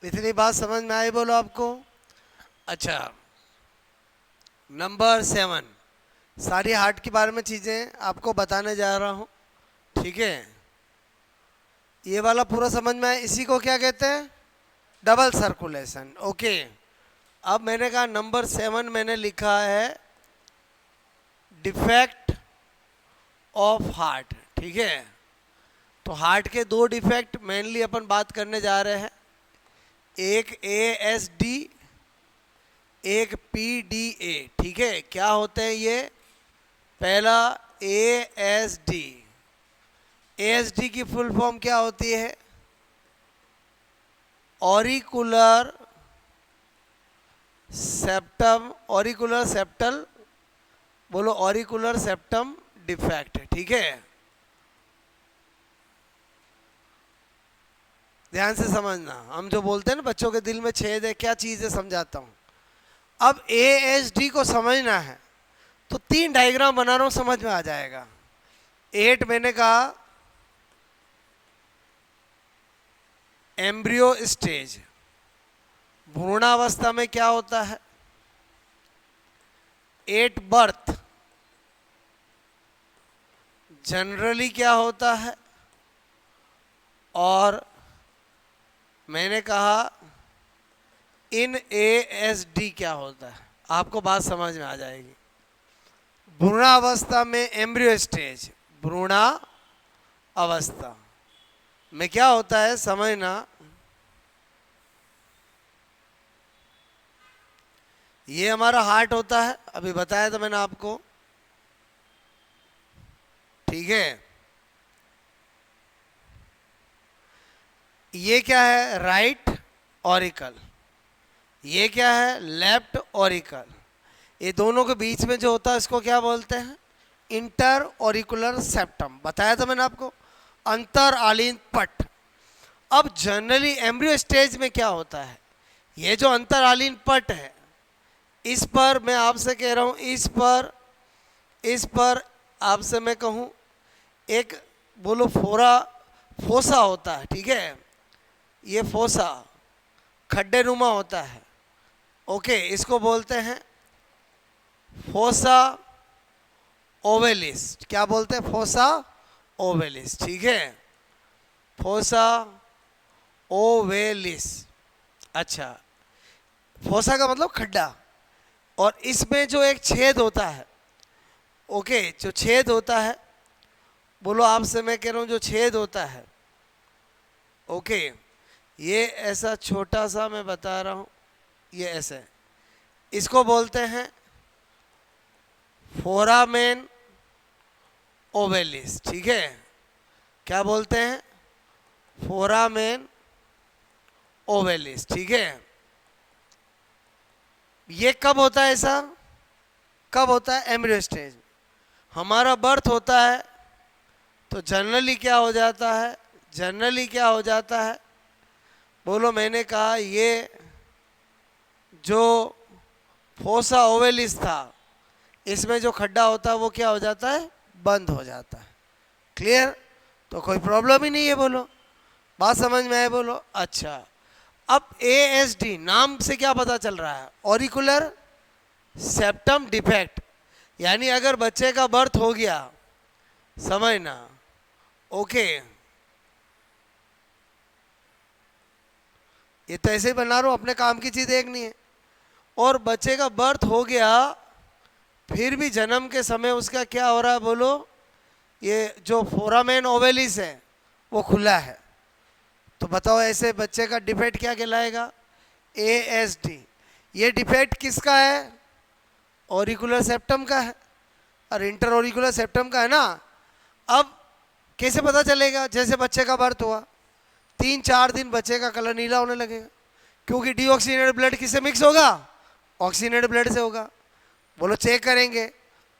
इतनी बात समझ में आई बोलो आपको? अच्छा, नंबर 7, सारी हार्ट के बारे में चीज़ें आपको बताने जा रहा हूँ, ठीक है? ये वाला पूरा समझ में आया? इसी को क्या कहते हैं? Double circulation. ओके, अब मैंने कहा नंबर 7 मैंने लिखा है डिफेक्ट ऑफ हार्ट, ठीक है? तो हार्ट के 2 डिफेक्ट मेनली अपन बात करने जा रहे हैं, एक ASD, एक PDA, ठीक है? क्या होते हैं ये? पहला ASD, ASD की फुल फॉर्म क्या होती है? ऑरिकुलर सेप्टम, ऑरिकुलर सेप्टल, बोलो ऑरिकुलर सेप्टम डिफेक्ट, ठीक है? ध्यान से समझना, हम जो बोलते हैं ना बच्चों के दिल में छेद है, क्या चीज़ है समझाता हूँ। अब ASD को समझना है तो 3 डायग्राम बना रहा हूँ, समझ में आ जाएगा। 8 मैंने कहा एम्ब्रियो स्टेज, भ्रूणावस्था में क्या होता है? 8 बर्थ, जनरली क्या होता है? और मैंने कहा इन ASD क्या होता है? आपको बात समझ में आ जाएगी। भ्रूणावस्था में एम्ब्रियो स्टेज, भ्रूणा अवस्था में क्या होता है समझना। ये हमारा हार्ट होता है, अभी बताया था मैंने आपको, ठीक है? ये क्या है? राइट ऑरिकल, ये क्या है? Left auricle. ये दोनों के बीच में जो होता है इसको क्या बोलते हैं? इंटर ऑरिकुलर सेप्टम, बताया था मैंने आपको, अंतर आलीन पट। अब जनरली एम्ब्रियो स्टेज में क्या होता है? ये जो अंतर आलीन पट है, इस पर मैं आपसे कह रहा हूँ, इस पर आपसे मैं कहूँ एक बोलो फोसा होता है, ठीक है? ये फोसा खड्डे नुमा होता है, ओके? इसको बोलते हैं फोसा ओवेलिस। क्या बोलते हैं? फोसा ओवेलिस, ठीक है? Fossa ovalis. अच्छा, फोसा का मतलब खड्डा, और इसमें जो एक छेद होता है, ओके, जो छेद होता है, बोलो आपसे मैं कह रहा हूँ जो छेद होता है, ओके, ये ऐसा छोटा सा मैं बता रहा हूँ, ये ऐसे, इसको बोलते हैं फोरामेन ओवेलिस, ठीक है? क्या बोलते हैं? फोरामेन ओवेलिस, ठीक है? ये कब होता है ऐसा? कब होता है? Embryo stage. हमारा बर्थ होता है तो जनरली क्या हो जाता है? जनरली क्या हो जाता है? बोलो, मैंने कहा ये जो फोसा ओवेलिस था, इसमें जो खड्डा होता है वो क्या हो जाता है? बंद हो जाता है। क्लियर? तो कोई प्रॉब्लम ही नहीं है, बोलो। बात समझ में आए? बोलो। अच्छा, अब ASD नाम से क्या पता चल रहा है? ऑरिकुलर सेप्टम डिफेक्ट, यानी अगर बच्चे का बर्थ हो गया, समझना, ओके, ये तो ऐसे ही बना रहा हूं, अपने काम की चीज देखनी है, और बच्चे का बर्थ हो गया, फिर भी जन्म के समय उसका क्या हो रहा है? बोलो, ये जो फोरामेन ओवेलिस है वो खुला है, तो बताओ ऐसे बच्चे का डिफेक्ट क्या कहलाएगा? ASD। ये डिफेक्ट किसका है? ऑरिकुलर सेप्टम का है, और इंटर ऑरिकुलर सेप्टम का है ना। अब कैसे पता चलेगा? जैसे बच्चे का बर्थ हुआ, 3-4 दिन बच्चे का कलर नीला होने लगेगा, क्योंकि डीऑक्सीनेटेड ब्लड किससे मिक्स होगा? ऑक्सीनेटेड ब्लड से होगा। बोलो, चेक करेंगे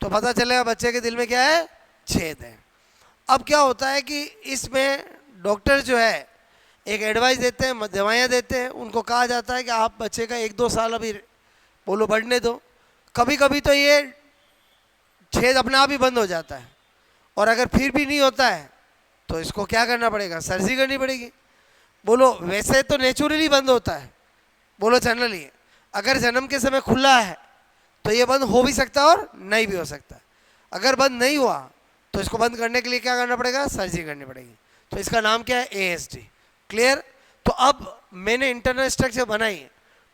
तो पता चलेगा बच्चे के दिल में क्या है? छेद है। अब क्या होता है कि इसमें डॉक्टर जो है एक एडवाइस देते हैं, दवाइयाँ देते हैं, उनको कहा जाता है कि आप बच्चे का 1-2 साल अभी बोलो बढ़ने दो। कभी कभी तो ये छेद अपने आप ही बंद हो जाता है, और अगर फिर भी नहीं होता है तो इसको क्या करना पड़ेगा? सर्जरी करनी पड़ेगी। बोलो वैसे तो नेचुरली बंद होता है, बोलो जनरली। अगर जन्म के समय खुला है तो ये बंद हो भी सकता है और नहीं भी हो सकता है। अगर बंद नहीं हुआ तो इसको बंद करने के लिए क्या करना पड़ेगा, सर्जरी करनी पड़ेगी। तो इसका नाम क्या है, ASD। क्लियर। तो अब मैंने इंटरनल स्ट्रक्चर बनाई है,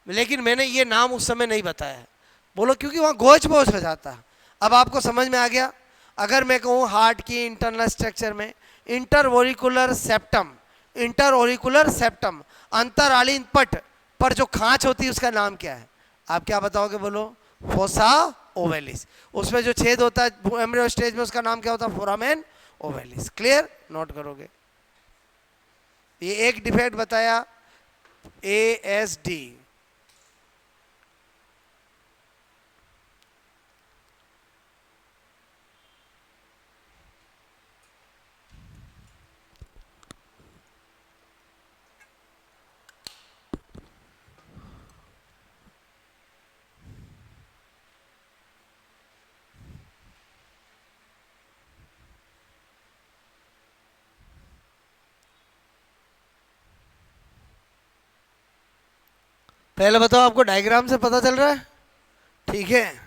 लेकिन मैंने ये नाम उस समय नहीं बताया। बोलो क्योंकि वहाँ गोच बोझ हो जाता। अब आपको समझ में आ गया। अगर मैं कहूँ हार्ट की इंटरनल स्ट्रक्चर में इंटरओरिकुलर सेप्टम, इंटरओरिकुलर सेप्टम अंतरालीन पट पर जो खांच होती है उसका नाम क्या है, आप क्या बताओगे, बोलो फोसा ओवेलिस। उसमें जो छेद होता है एम्ब्रियो स्टेज में उसका नाम क्या होता है, फोरामेन ओवेलिस। क्लियर, नोट करोगे। ये एक डिफेक्ट बताया, ASD। पहले बताओ आपको डायग्राम से पता चल रहा है, ठीक है।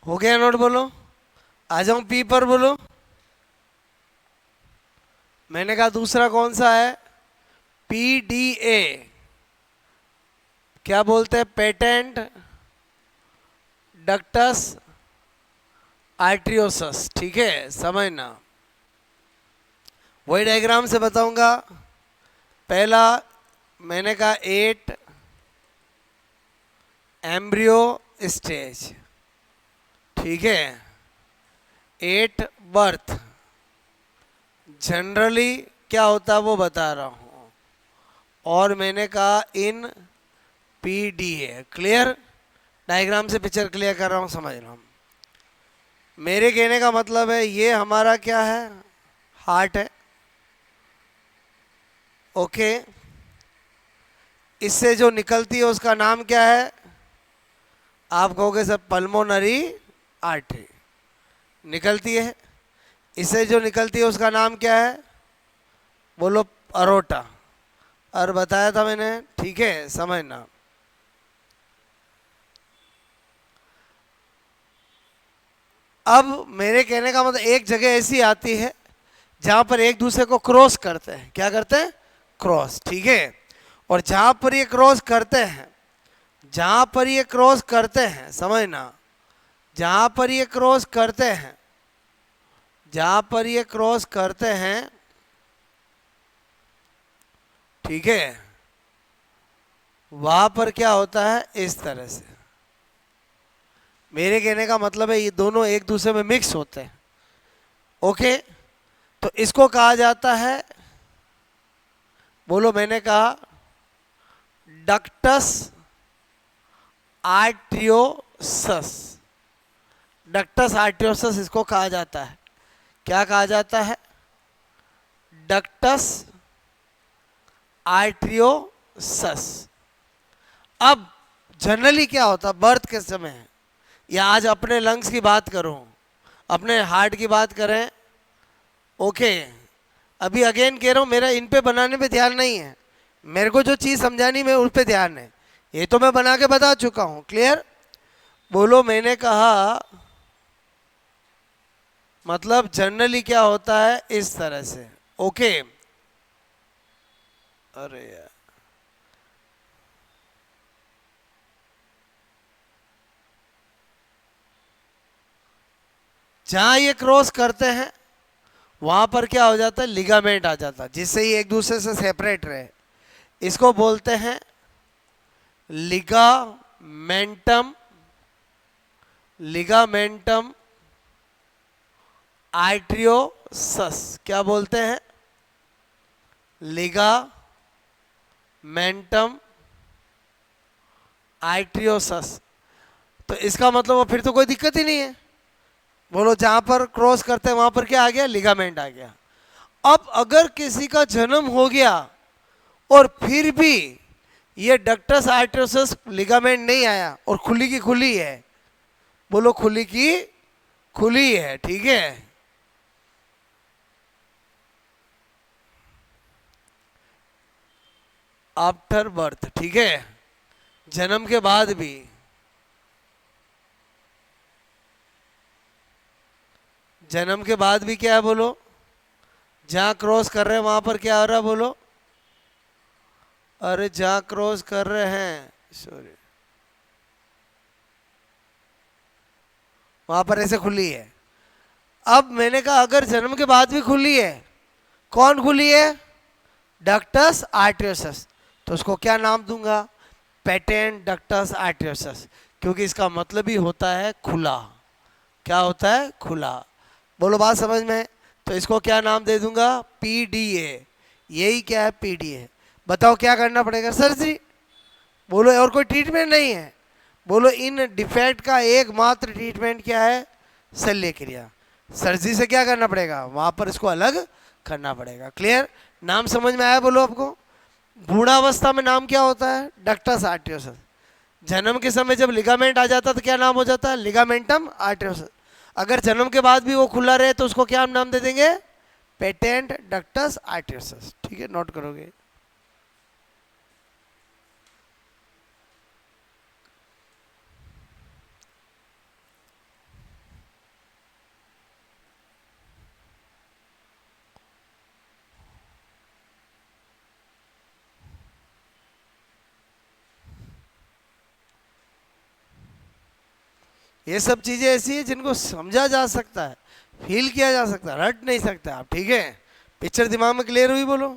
हो गया नोट, बोलो। आ जाऊं P पर, बोलो। मैंने कहा दूसरा कौन सा है, PDA। क्या बोलते हैं, पेटेंट डक्टस आर्ट्रियोसस, ठीक है, समझना। वही डायग्राम से बताऊंगा। पहला मैंने कहा 8 एम्ब्रियो स्टेज, ठीक है, 8 बर्थ। जनरली क्या होता है वो बता रहा हूँ। और मैंने कहा इन PDA। क्लियर, डायग्राम से पिक्चर क्लियर कर रहा हूँ, समझ रहा हूँ। मेरे कहने का मतलब है ये हमारा क्या है, हार्ट है, ओके। इससे जो निकलती है उसका नाम क्या है, आप कहोगे सर पल्मोनरी आर्टरी निकलती है। इससे जो निकलती है उसका नाम क्या है, बोलो अरोटा। और बताया था मैंने, ठीक है, समझना। अब मेरे कहने का मतलब एक जगह ऐसी आती है जहां पर एक दूसरे को क्रॉस करते हैं, क्या करते हैं, क्रॉस, ठीक है। और जहां पर ये क्रॉस करते हैं, जहां पर ये क्रॉस करते हैं, समझना, जहां पर ये क्रॉस करते हैं, जहां पर ये क्रॉस करते हैं, ठीक है, वहां पर क्या होता है, इस तरह से। मेरे कहने का मतलब है ये दोनों एक दूसरे में मिक्स होते हैं, ओके। तो इसको कहा जाता है, बोलो, मैंने कहा डक्टस आर्ट्रियोसस, डक्टस आर्टियोसस इसको कहा जाता है। क्या कहा जाता है? Ductus arteriosus. अब जनरली क्या होता है बर्थ के समय, या आज अपने लंग्स की बात करूं, अपने हार्ट की बात करें, ओके, अभी अगेन कह रहा हूं मेरा इन पे बनाने पे ध्यान नहीं है, मेरे को जो चीज़ समझानी मैं उस पे ध्यान है। ये तो मैं बना के बता चुका हूं, क्लियर? बोलो, मैंने कहा मतलब जनरली क्या होता है इस तरह से, ओके। अरे यार, जहां ये क्रॉस करते हैं वहां पर क्या हो जाता है, लिगामेंट आ जाता है, जिससे ये एक दूसरे से सेपरेट रहे। इसको बोलते हैं लिगामेंटम, लिगामेंटम आर्ट्रियोसस। क्या बोलते हैं? Ligamentum arteriosus. तो इसका मतलब फिर तो कोई दिक्कत ही नहीं है। बोलो, जहां पर क्रॉस करते हैं वहां पर क्या आ गया, लिगामेंट आ गया। अब अगर किसी का जन्म हो गया और फिर भी ये डक्टस आर्टरियोसस लिगामेंट नहीं आया और खुली की खुली है, बोलो खुली की खुली है, ठीक है। आफ्टर बर्थ, ठीक है, जन्म के बाद भी, जन्म के बाद भी क्या है बोलो, जहां क्रॉस कर रहे हैं वहां पर क्या हो रहा है बोलो, अरे जहां क्रॉस कर रहे हैं, सॉरी, वहां पर ऐसे खुली है। अब मैंने कहा अगर जन्म के बाद भी खुली है, कौन खुली है, डक्टस आर्टरियोसस, तो उसको क्या नाम दूंगा, पेटेंट डक्टस आर्टरियोसस, क्योंकि इसका मतलब ही होता है खुला। क्या होता है, खुला। बोलो बात समझ में? तो इसको क्या नाम दे दूंगा, पीडीए। यही क्या है, पीडीए। बताओ क्या करना पड़ेगा, सर्जरी। बोलो, और कोई ट्रीटमेंट नहीं है। बोलो, इन डिफेक्ट का एकमात्र ट्रीटमेंट क्या है, शल्य क्रिया। सर्जरी से क्या करना पड़ेगा, वहां पर इसको अलग करना पड़ेगा। क्लियर? नाम समझ में आया? बोलो आपको, बूढ़ावस्था में नाम क्या होता है, डक्टस आर्टियोसस। जन्म के समय जब लिगामेंट आ जाता तो क्या नाम हो जाता है, लिगामेंटम आर्टियोसस। अगर जन्म के बाद भी वो खुला रहे तो उसको क्या नाम दे देंगे, पेटेंट डक्टस आर्टियोसस। ठीक है, नोट करोगे? ये सब चीजें ऐसी है जिनको समझा जा सकता है, फील किया जा सकता है, रट नहीं सकता आप, ठीक है। पिक्चर दिमाग में क्लियर हुई? बोलो।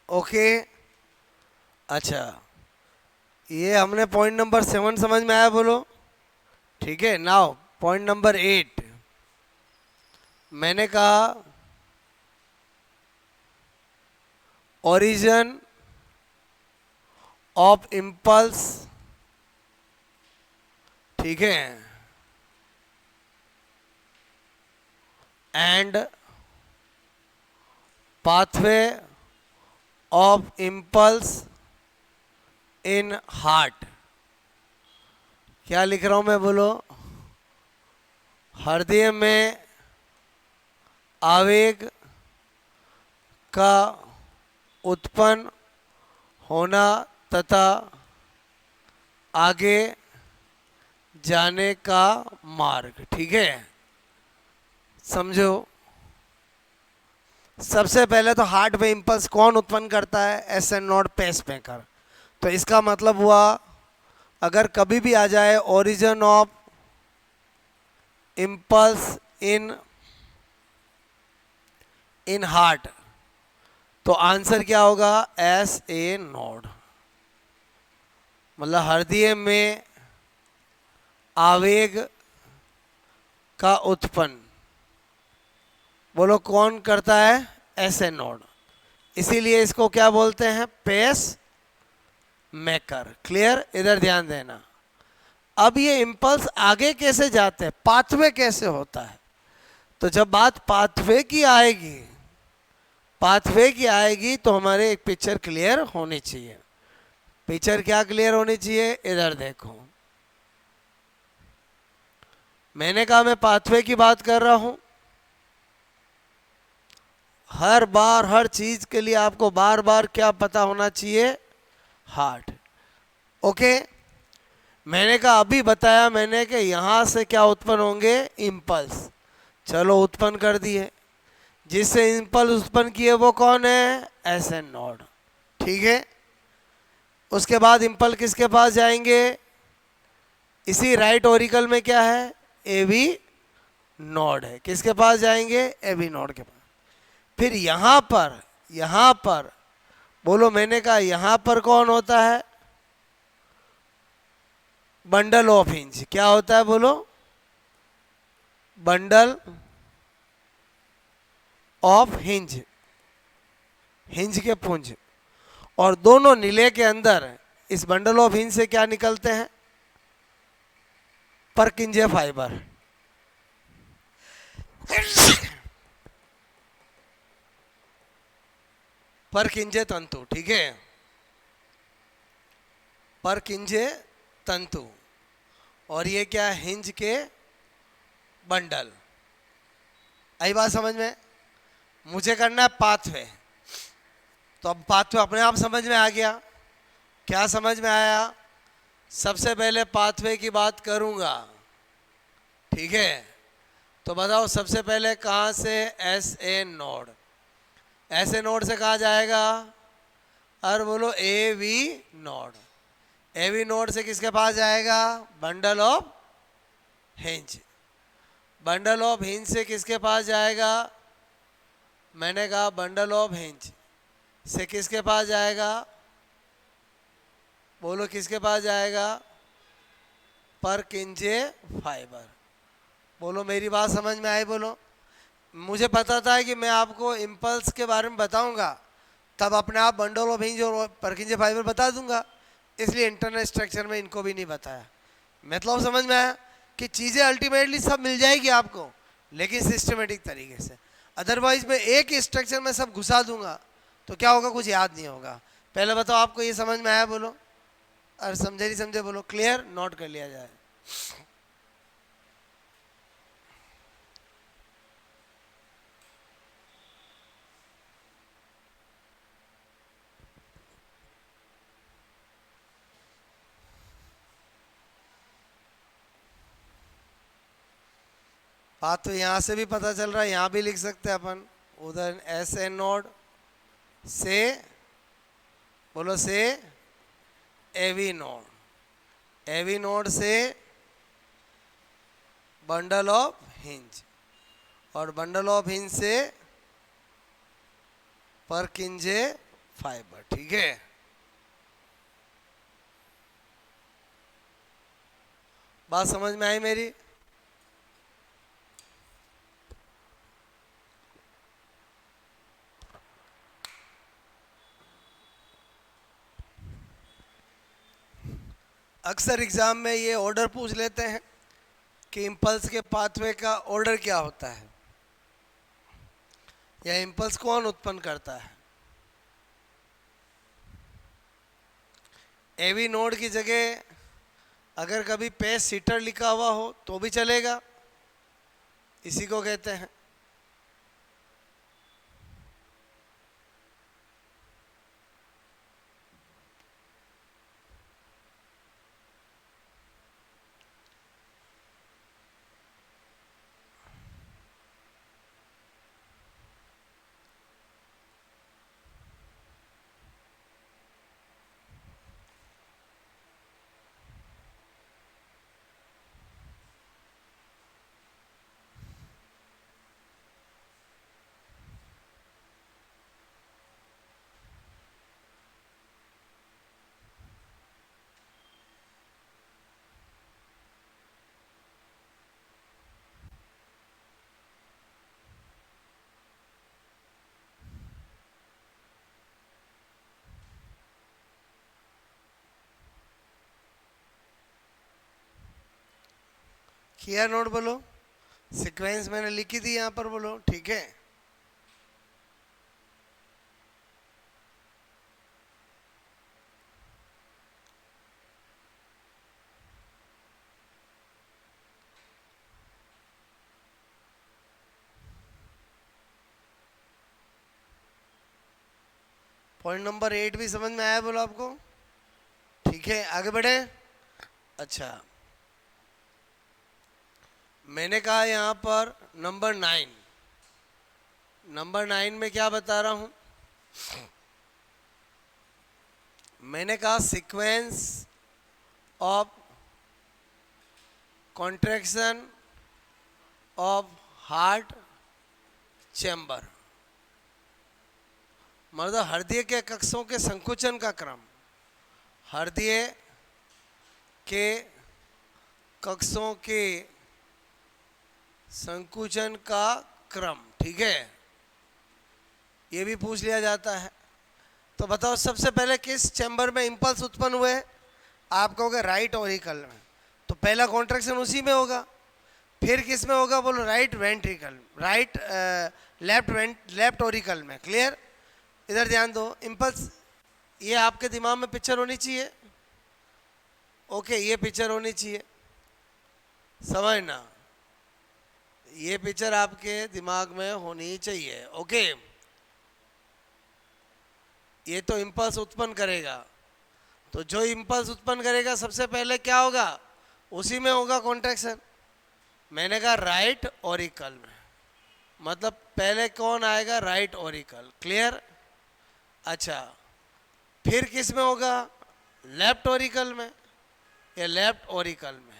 ओके, अच्छा, ये हमने पॉइंट नंबर 7 समझ में आया, बोलो। ठीक है, नाउ पॉइंट नंबर 8, मैंने कहा ओरिजिन ऑफ इम्पल्स, ठीक है, and pathway of impulse in heart. क्या लिख रहा हूं मैं, बोलो। हृदय में आवेग का उत्पन्न होना तथा आगे जाने का मार्ग, ठीक है। समझो, सबसे पहले तो हार्ट में इंपल्स कौन उत्पन्न करता है? SN node, pacemaker. तो इसका मतलब हुआ, अगर कभी भी आ जाए origin of impulse in heart, तो आंसर क्या होगा? S A node. मतलब हृदय में आवेग का उत्पन्न, बोलो कौन करता है? S A node. इसीलिए इसको क्या बोलते हैं? Pacemaker. क्लियर? इधर ध्यान देना। अब ये इंपल्स आगे कैसे जाते हैं, पाथवे कैसे होता है? तो जब बात पाथवे की आएगी, पाथवे की आएगी, तो हमारे एक पिक्चर क्लियर होनी चाहिए। पिक्चर क्या क्लियर होनी चाहिए? इधर देखो, मैंने कहा मैं पाथवे की बात कर रहा हूं। हर बार हर चीज के लिए आपको बार बार क्या पता होना चाहिए? हार्ट। ओके, मैंने कहा अभी बताया मैंने कि यहां से क्या उत्पन्न होंगे? इंपल्स। चलो उत्पन्न कर दिए। जिससे इंपल्स उत्पन्न किए वो कौन है? S N node. ठीक है, उसके बाद इंपल्स किसके पास जाएंगे? इसी राइट ओरिकल में क्या है? ए बी नोड है। किसके पास जाएंगे? ए बी नोड के पास। फिर यहां पर बोलो, मैंने कहा यहां पर कौन होता है? Bundle of hinge. क्या होता है बोलो? बंडल ऑफ हिंज, हिंज के पुंज। और दोनों नीले के अंदर इस बंडल ऑफ हिंज से क्या निकलते हैं? परकिंजे फाइबर। परकिंजे तंतु, ठीक है, परकिंजे तंतु। और ये क्या? हिंज के बंडल। आई बात समझ में? मुझे करना है पाथवे, तो अब पाथवे अपने आप समझ में आ गया। क्या समझ में आया? सबसे पहले पाथवे की बात करूंगा, ठीक है। तो बताओ सबसे पहले कहां से? S A node. S A node से कहा जाएगा? और बोलो A V node. A V node से किसके पास जाएगा? Bundle of hinge. Bundle of hinge से किसके पास जाएगा? मैंने कहा बंडल ऑफ हिंज से किसके पास जाएगा? बोलो किसके पास जाएगा? परकिंजे फाइबर। बोलो मेरी बात समझ में आई? बोलो। मुझे पता था कि मैं आपको इम्पल्स के बारे में बताऊंगा, तब अपने आप बंडल ऑफ हिंज और परकिंजे फाइबर बता दूंगा, इसलिए इंटरनेट स्ट्रक्चर में इनको भी नहीं बताया। मतलब समझ में आया कि चीज़ें अल्टीमेटली सब मिल जाएगी आपको, लेकिन सिस्टमेटिक तरीके से। अदरवाइज मैं एक ही स्ट्रक्चर में सब घुसा दूंगा तो क्या होगा? कुछ याद नहीं होगा। पहले बताओ आपको ये समझ में आया? बोलो। और समझे नहीं समझे बोलो। क्लियर? नोट कर लिया जाए। बात तो यहां से भी पता चल रहा है, यहां भी लिख सकते हैं अपन। उधर एस ए नोड से, बोलो से A V node, A V node से बंडल ऑफ हिंज, और बंडल ऑफ हिंज से परकिंजे फाइबर। ठीक है, बात समझ में आई मेरी? अक्सर एग्जाम में ये ऑर्डर पूछ लेते हैं कि इम्पल्स के पाथवे का ऑर्डर क्या होता है, या इम्पल्स कौन उत्पन्न करता है। एवी नोड की जगह अगर कभी पेस सीटर लिखा हुआ हो तो भी चलेगा, इसी को कहते हैं। किया नोट बोलो, सीक्वेंस मैंने लिखी थी यहाँ पर, बोलो ठीक है। पॉइंट नंबर 8 भी समझ में आया बोलो आपको? ठीक है, आगे बढ़े। अच्छा, मैंने कहा यहाँ पर नंबर 9, नंबर 9 में क्या बता रहा हूँ, मैंने कहा sequence of contraction of heart chamber, मतलब हृदय के कक्षों के संकुचन का क्रम, हृदय के कक्षों के संकुचन का क्रम। ठीक है, ये भी पूछ लिया जाता है। तो बताओ सबसे पहले किस चैम्बर में इंपल्स उत्पन्न हुए? आप कहोगे राइट ऑरिकल में, तो पहला कॉन्ट्रैक्शन उसी में होगा। फिर किस में होगा? बोलो right ventricle, right left auricle में। क्लियर? इधर ध्यान दो, इंपल्स ये आपके दिमाग में पिक्चर होनी चाहिए। ओके, ये पिक्चर होनी चाहिए, समझना, ये पिक्चर आपके दिमाग में होनी चाहिए। ओके, ये तो इंपल्स उत्पन्न करेगा, तो जो इंपल्स उत्पन्न करेगा सबसे पहले क्या होगा? उसी में होगा कॉन्ट्रैक्शन। मैंने कहा राइट ऑरिकल में, मतलब पहले कौन आएगा? Right auricle. क्लियर? अच्छा, फिर किस में होगा? लेफ्ट ऑरिकल में या लेफ्ट ऑरिकल में।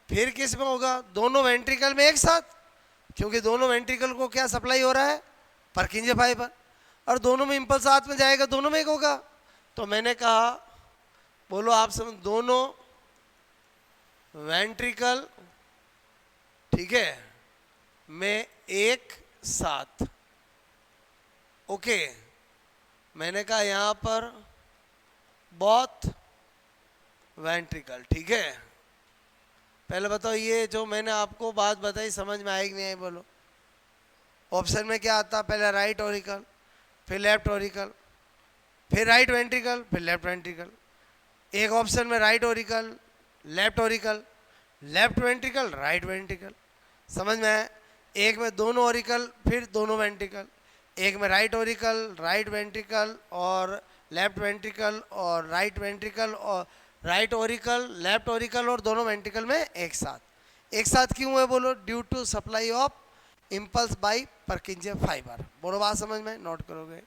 फिर किस में होगा? दोनों वेंट्रिकल में एक साथ, क्योंकि दोनों वेंट्रिकल को क्या सप्लाई हो रहा है? पर्किंजे फाइबर, और दोनों में इंपल्स साथ में जाएगा, दोनों में एक होगा। तो मैंने कहा, बोलो आप समझ, दोनों वेंट्रिकल, ठीक है, में एक साथ। ओके, मैंने कहा यहां पर बोथ वेंट्रिकल। ठीक है, पहले बताओ ये जो मैंने आपको बात बताई समझ में आई कि नहीं आई? बोलो। ऑप्शन में क्या आता? पहले राइट ऑरिकल, फिर लेफ्ट ऑरिकल, फिर राइट वेंट्रिकल, फिर लेफ्ट वेंट्रिकल। एक ऑप्शन में right auricle, left auricle, left ventricle, right ventricle. समझ में आया? एक में दोनों ऑरिकल, फिर दोनों वेंट्रिकल। एक में राइट ऑरिकल, राइट वेंट्रिकल और लेफ्ट वेंट्रिकल, और राइट वेंट्रिकल और राइट ऑरिकल, लेफ्ट ऑरिकल, और दोनों वेंट्रिकल में एक साथ। एक साथ क्यों है? बोलो due to supply of impulse by Purkinje fibre. बोलो बात समझ में? नोट करोगे?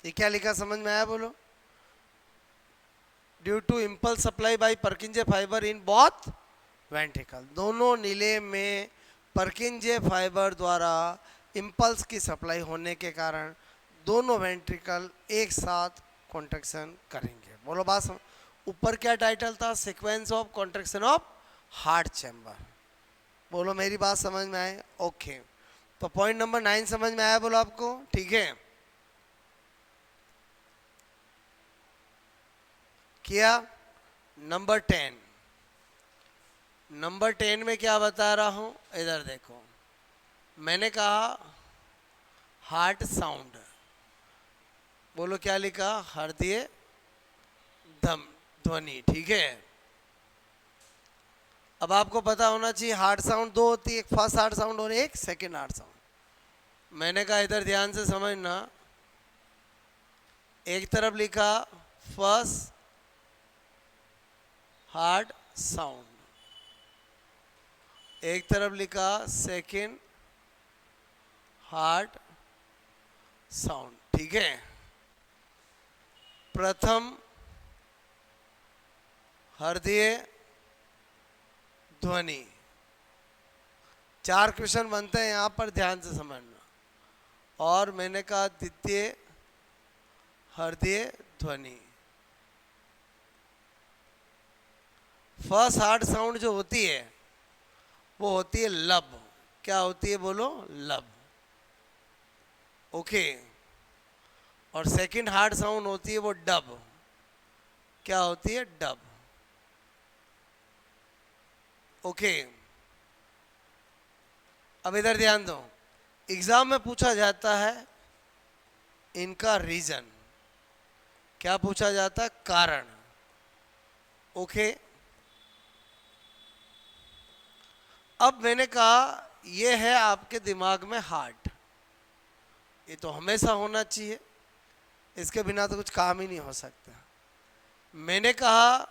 ये क्या लिखा समझ में आया बोलो? Due to impulse supply by Purkinje fibre in both ventricle, दोनों नीले में पर्किंजे फाइबर द्वारा इम्पल्स की सप्लाई होने के कारण दोनों वेंट्रिकल एक साथ कॉन्ट्रैक्शन करेंगे। बोलो बात समझ। ऊपर क्या टाइटल था? Sequence of contraction of heart chamber. बोलो मेरी बात समझ में आए? ओके, तो पॉइंट नंबर 9 समझ में आया बोलो आपको? ठीक है, किया। नंबर 10, नंबर 10 में क्या बता रहा हूं, इधर देखो। मैंने कहा हार्ट साउंड, बोलो क्या लिखा? हृदय धम ध्वनि, ठीक है। अब आपको पता होना चाहिए हार्ट साउंड दो होती है, एक फर्स्ट हार्ट साउंड और एक सेकंड हार्ट साउंड। मैंने कहा इधर ध्यान से समझना, एक तरफ लिखा फर्स्ट हार्ट साउंड, एक तरफ लिखा सेकंड हार्ट साउंड, ठीक है। प्रथम हृदय ध्वनि। 4 क्वेश्चन बनते हैं यहां पर, ध्यान से समझना। और मैंने कहा द्वितीय हृदय ध्वनि। फर्स्ट हार्ट साउंड जो होती है वो होती है लब। क्या होती है बोलो? लब, ओके। और सेकंड हार्ट साउंड होती है वो डब। क्या होती है? Dub, okay. अब इधर ध्यान दो, एग्जाम में पूछा जाता है इनका रीजन। क्या पूछा जाता है? कारण, ओके। अब मैंने कहा ये है आपके दिमाग में हार्ट, ये तो हमेशा होना चाहिए, इसके बिना तो कुछ काम ही नहीं हो सकता। मैंने कहा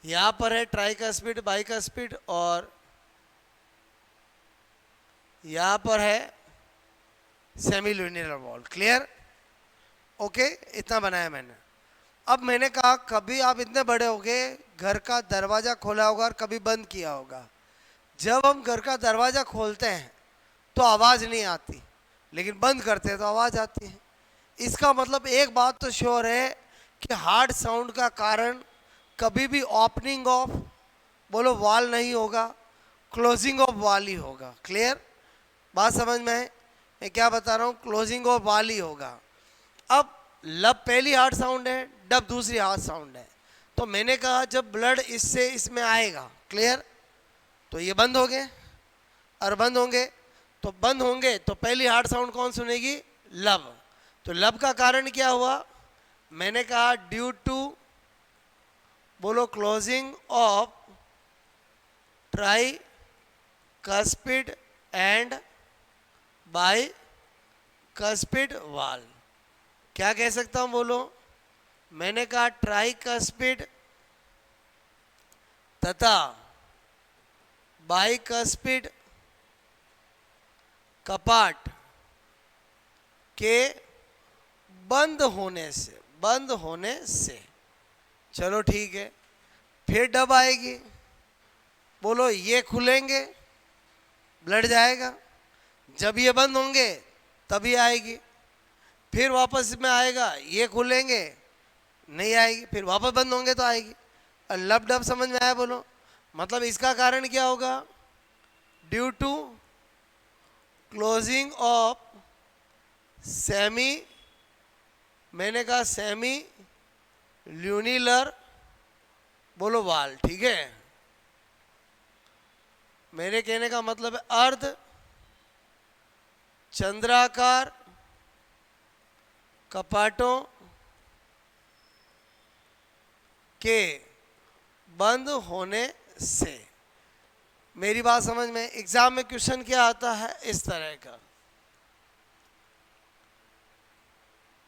यहां पर है ट्राइकस्पिड बाइकस्पिड और यहां पर है सेमील्यूनियर वॉल। क्लियर? ओके, इतना बनाया मैंने। अब मैंने कहा कभी आप इतने बड़े हो गए, घर का दरवाजा खोला होगा और कभी बंद किया होगा। जब हम घर का दरवाजा खोलते हैं तो आवाज नहीं आती, लेकिन बंद करते हैं तो आवाज आती है। इसका मतलब एक बात तो श्योर है कि हार्ट साउंड का कारण कभी भी ओपनिंग ऑफ बोलो वॉल नहीं होगा, क्लोजिंग ऑफ वॉल ही होगा। क्लियर? बात समझ में है? मैं क्या बता रहा हूँ? क्लोजिंग ऑफ वॉल ही होगा। अब लब पहली हार्ट साउंड है, डब दूसरी हार्ट साउंड है। तो मैंने कहा जब ब्लड इससे इसमें आएगा, क्लियर, तो ये बंद हो गए और बंद होंगे, तो बंद होंगे तो पहली हार्ट साउंड कौन सुनेगी? लब। तो लब का कारण क्या हुआ? मैंने कहा ड्यू टू बोलो closing of try cuspid and by cuspid वाल। क्या कह सकता हूं बोलो? मैंने कहा ट्राई कस्पिड तथा बाई कस्पिड कपाट के बंद होने से। चलो ठीक है, फिर डब आएगी, बोलो ये खुलेंगे ब्लड जाएगा, जब ये बंद होंगे तभी आएगी, फिर वापस में आएगा, ये खुलेंगे नहीं आएगी, फिर वापस बंद होंगे तो आएगी। और लब डब समझ में आया बोलो? मतलब इसका कारण क्या होगा? Due to closing of semi, मैंने कहा सेमी ल्यूनिलर बोलो वाल, ठीक है। मेरे कहने का मतलब है अर्ध चंद्राकार कपाटों के बंद होने से। मेरी बात समझ में? एग्जाम में क्वेश्चन क्या आता है इस तरह का,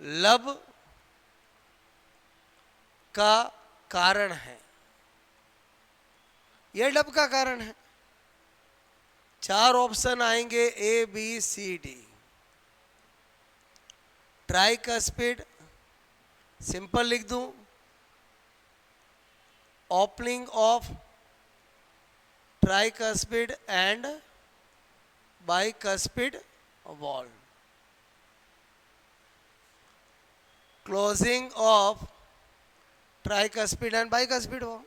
लब का कारण है, यह लब का कारण है। 4 ऑप्शन आएंगे A B C D। Tricuspid, simple लिख दूं, opening of tricuspid and bicuspid valve, closing of tricuspid and bicuspid valve,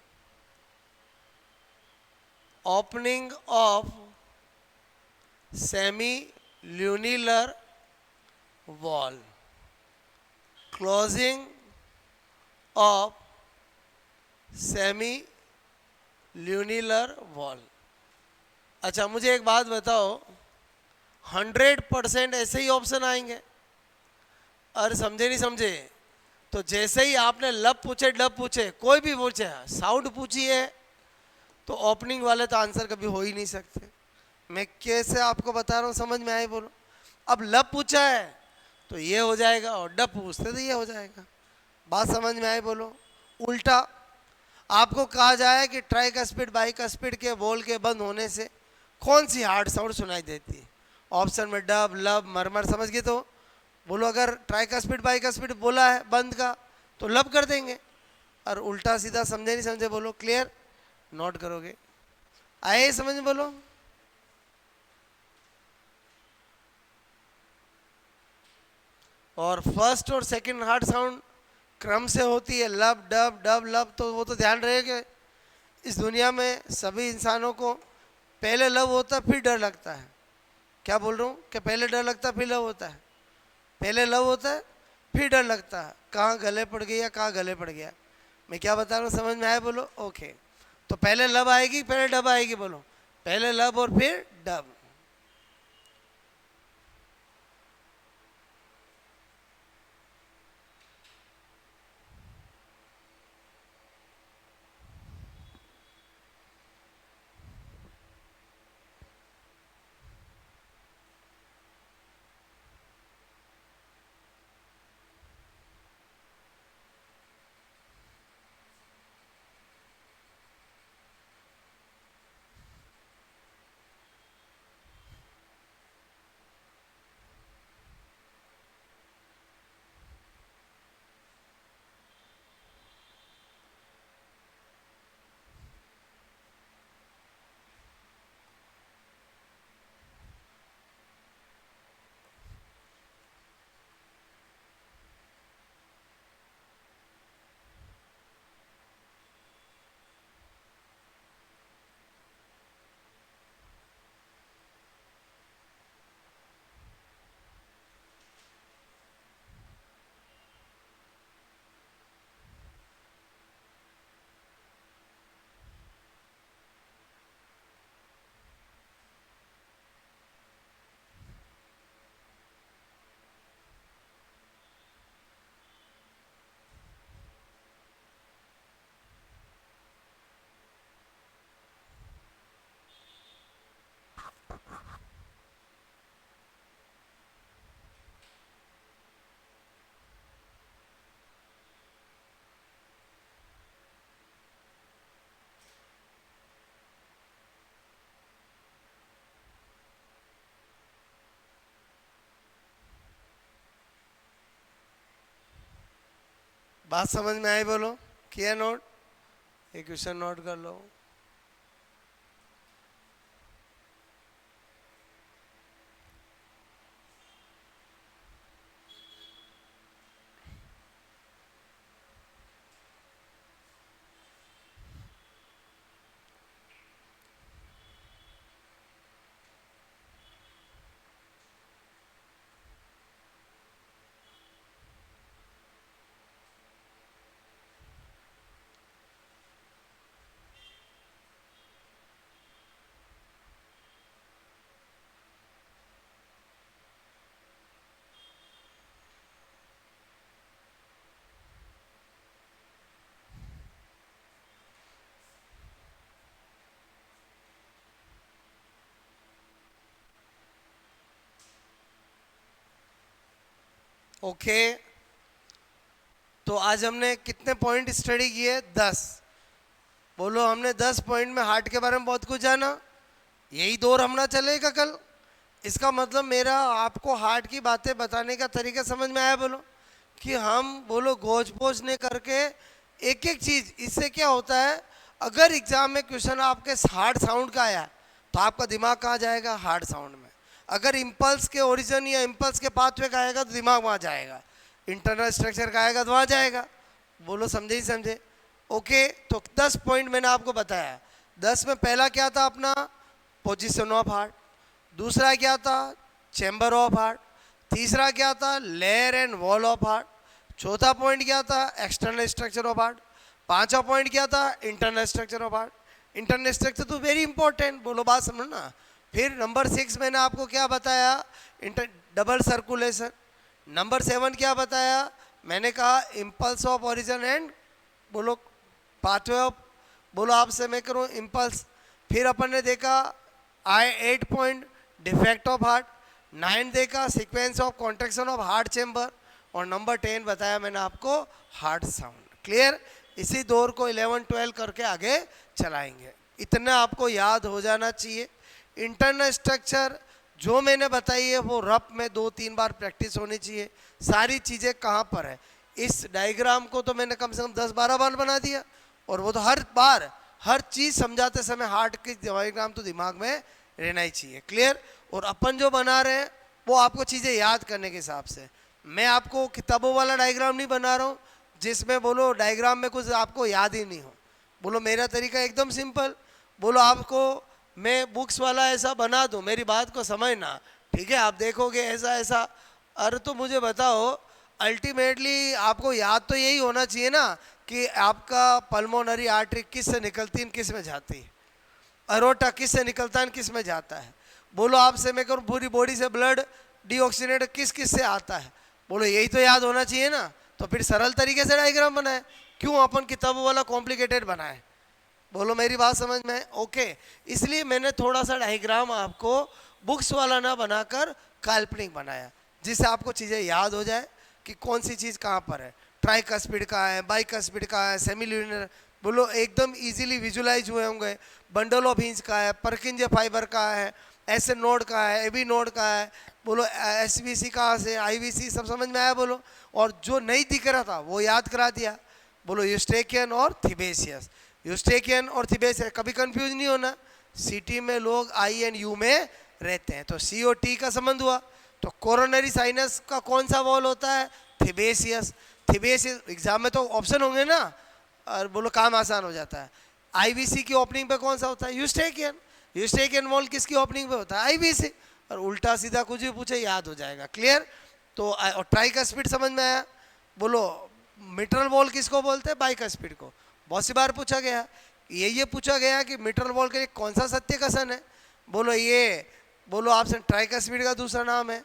opening of semi-lunar wall, closing of semi-lunar wall। अच्छा मुझे एक बात बताओ, 100% ऐसे ही ऑप्शन आएंगे? और समझे नहीं समझे? तो जैसे ही आपने लब पूछे डब पूछे, कोई भी पूछे, साउंड पूछी है, तो ओपनिंग वाले तो आंसर कभी हो ही नहीं सकते। मैं कैसे आपको बता रहा हूँ, समझ में आए बोलो? अब लब पूछा है तो ये हो जाएगा, और डब पूछते तो ये हो जाएगा। बात समझ में आए बोलो? उल्टा आपको कहा जाए कि ट्राइकस्पिड बाइकस्पिड के बोल के बंद होने से कौन सी हार्ड साउंड सुनाई देती है? ऑप्शन में डब, लब, मरमर, समझ गए? तो बोलो अगर ट्राइकस्पिड बाइकस्पिड बोला है बंद का तो लब कर देंगे, और उल्टा सीधा समझे नहीं समझे बोलो? क्लियर? नोट करोगे? आए समझ में बोलो? और फर्स्ट और सेकंड हार्ड साउंड क्रम से होती है, लब डब डब लब। तो वो तो ध्यान रहे कि इस दुनिया में सभी इंसानों को पहले लब होता है फिर डर लगता है। क्या बोल रहा हूँ कि पहले डर लगता है फिर लब होता है? पहले लब होता है फिर डर लगता है। कहाँ गले पड़ गया, कहाँ गले पड़ गया? मैं क्या बता रहा हूँ, समझ में आया बोलो? ओके, तो पहले लब आएगी पहले डब आएगी? बोलो पहले लब और फिर डब। बात समझ में आई बोलो? किया नोट? एक क्वेश्चन नोट कर लो। ओके, तो आज हमने कितने पॉइंट स्टडी किए? 10। बोलो हमने 10 पॉइंट में हार्ट के बारे में बहुत कुछ जाना। यही दौर हमने चलेगा कल। इसका मतलब मेरा आपको हार्ट की बातें बताने का तरीका समझ में आया बोलो, कि हम बोलो गोज पोज नहीं करके एक एक चीज। इससे क्या होता है, अगर एग्जाम में क्वेश्चन आपके हार्ड साउंड का आया तो आपका दिमाग कहाँ जाएगा, हार्ड साउंड में। अगर इम्पल्स के ओरिजिन या इम्पल्स के पाथवे का आएगा तो दिमाग वहाँ जाएगा, इंटरनल स्ट्रक्चर का आएगा तो वहाँ जाएगा। बोलो समझे ही समझे। ओके, तो 10 पॉइंट मैंने आपको बताया। 10 में पहला क्या था अपना, पोजिशन ऑफ हार्ट। दूसरा क्या था, चैम्बर ऑफ हार्ट। तीसरा क्या था, layer and wall of heart. चौथा पॉइंट क्या था, एक्सटर्नल स्ट्रक्चर ऑफ हार्ट। पांचवा पॉइंट क्या था, internal structure of heart. Internal structure तो वेरी इंपॉर्टेंट, बोलो बात समझो ना। फिर नंबर 6 मैंने आपको क्या बताया, डबल सर्कुलेशन। नंबर 7 क्या बताया मैंने, कहा इम्पल्स ऑफ ओरिजिन एंड बोलो पाथवे ऑफ, बोलो आपसे मैं करूँ इम्पल्स। फिर अपन ने देखा 8 पॉइंट डिफेक्ट ऑफ हार्ट। 9 देखा sequence of contraction of heart chamber. और नंबर 10 बताया मैंने आपको हार्ट साउंड। क्लियर। इसी दौर को 11 12 करके आगे चलाएंगे। इतना आपको याद हो जाना चाहिए। इंटरनल स्ट्रक्चर जो मैंने बताई है वो रफ में 2-3 बार प्रैक्टिस होनी चाहिए। सारी चीज़ें कहाँ पर है, इस डायग्राम को तो मैंने कम से कम 10-12 बार बना दिया, और वो तो हर बार हर चीज़ समझाते समय हार्ट की डायग्राम तो दिमाग में रहना ही चाहिए। क्लियर। और अपन जो बना रहे हैं वो आपको चीज़ें याद करने के हिसाब से। मैं आपको किताबों वाला डायग्राम नहीं बना रहा हूँ जिसमें बोलो डायग्राम में कुछ आपको याद ही नहीं हो। बोलो मेरा तरीका एकदम सिंपल। बोलो आपको मैं बुक्स वाला ऐसा बना दूं, मेरी बात को समझना, ठीक है। आप देखोगे ऐसा ऐसा, अरे तो मुझे बताओ अल्टीमेटली आपको याद तो यही होना चाहिए ना कि आपका पल्मोनरी आर्टरी किस से निकलती है, किस में जाती है, अरोटा किस से निकलता है, किस में जाता है। बोलो आपसे मैं करूँ पूरी बॉडी से ब्लड डीऑक्सीनेट किस किस से आता है, बोलो यही तो याद होना चाहिए ना। तो फिर सरल तरीके से डायग्राम बनाए, क्यों अपन किताबों वाला कॉम्प्लिकेटेड बनाए। बोलो मेरी बात समझ में। ओके, इसलिए मैंने थोड़ा सा डायग्राम आपको बुक्स वाला ना बनाकर काल्पनिक बनाया, जिससे आपको चीज़ें याद हो जाए कि कौन सी चीज़ कहाँ पर है। ट्राइकस्पिड कहाँ है, बाइकस्पिड कहाँ है, सेमील्यूनर, बोलो एकदम इजीली विजुलाइज हुए होंगे। बंडल ऑफ हिंज कहाँ है, परकिंज फाइबर कहाँ है, एस नोड कहाँ है, एबी नोड कहाँ है, बोलो एसवीसी कहाँ से, आईवीसी, सब समझ में आया बोलो। और जो नहीं दिख रहा था वो याद करा दिया। बोलो यूस्टेकियन और थिबेसियस, यूस्टेकियन और थिबेसियस कभी कंफ्यूज नहीं होना। सिटी में लोग आई एंड यू में रहते हैं तो सी और टी का संबंध हुआ। तो कोरोनरी साइनस का कौन सा वॉल होता है, थिबेसियस। थिबेसियस एग्जाम में तो ऑप्शन होंगे ना, और बोलो काम आसान हो जाता है। आईवीसी की ओपनिंग पे कौन सा होता है, यूस्टेकियन। यूस्टेकियन वॉल किसकी ओपनिंग पे होता है, आईवीसी। और उल्टा सीधा कुछ भी पूछे याद हो जाएगा। क्लियर। तो और ट्राइकस्पिड समझ में आया। बोलो मिट्रल वॉल किसको बोलते हैं, बाइकस्पिड को। बहुत सी बार पूछा गया, ये पूछा गया कि मिट्रल वॉल के लिए कौन सा सत्य कथन है, बोलो ये, बोलो आपसे ट्राइकस्पिड का दूसरा नाम है,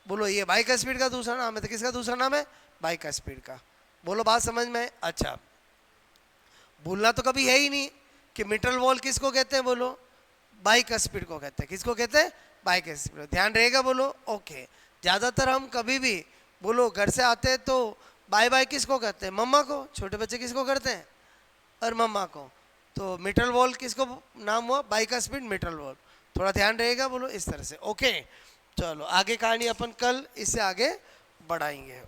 बोलो ये बाइकस्पिड का दूसरा नाम है, तो किसका दूसरा नाम है, बाइकस्पिड का। बोलो बात समझ में। अच्छा, भूलना तो कभी है ही नहीं कि मिट्रल वॉल किसको कहते हैं, बोलो बाइकस्पिड को कहते हैं। किसको कहते हैं, बाइकस्पिड। ध्यान रहेगा बोलो। ओके, ज़्यादातर हम कभी भी बोलो घर से आते हैं तो बाय बाय किसको कहते हैं, मम्मा को। छोटे बच्चे किसको करते हैं, और मम्मा को। तो मिट्रल वॉल किसको नाम हुआ, बाइकस्पिड मिट्रल वॉल। थोड़ा ध्यान रहेगा बोलो इस तरह से। ओके, चलो आगे कहानी अपन कल इससे आगे बढ़ाएंगे।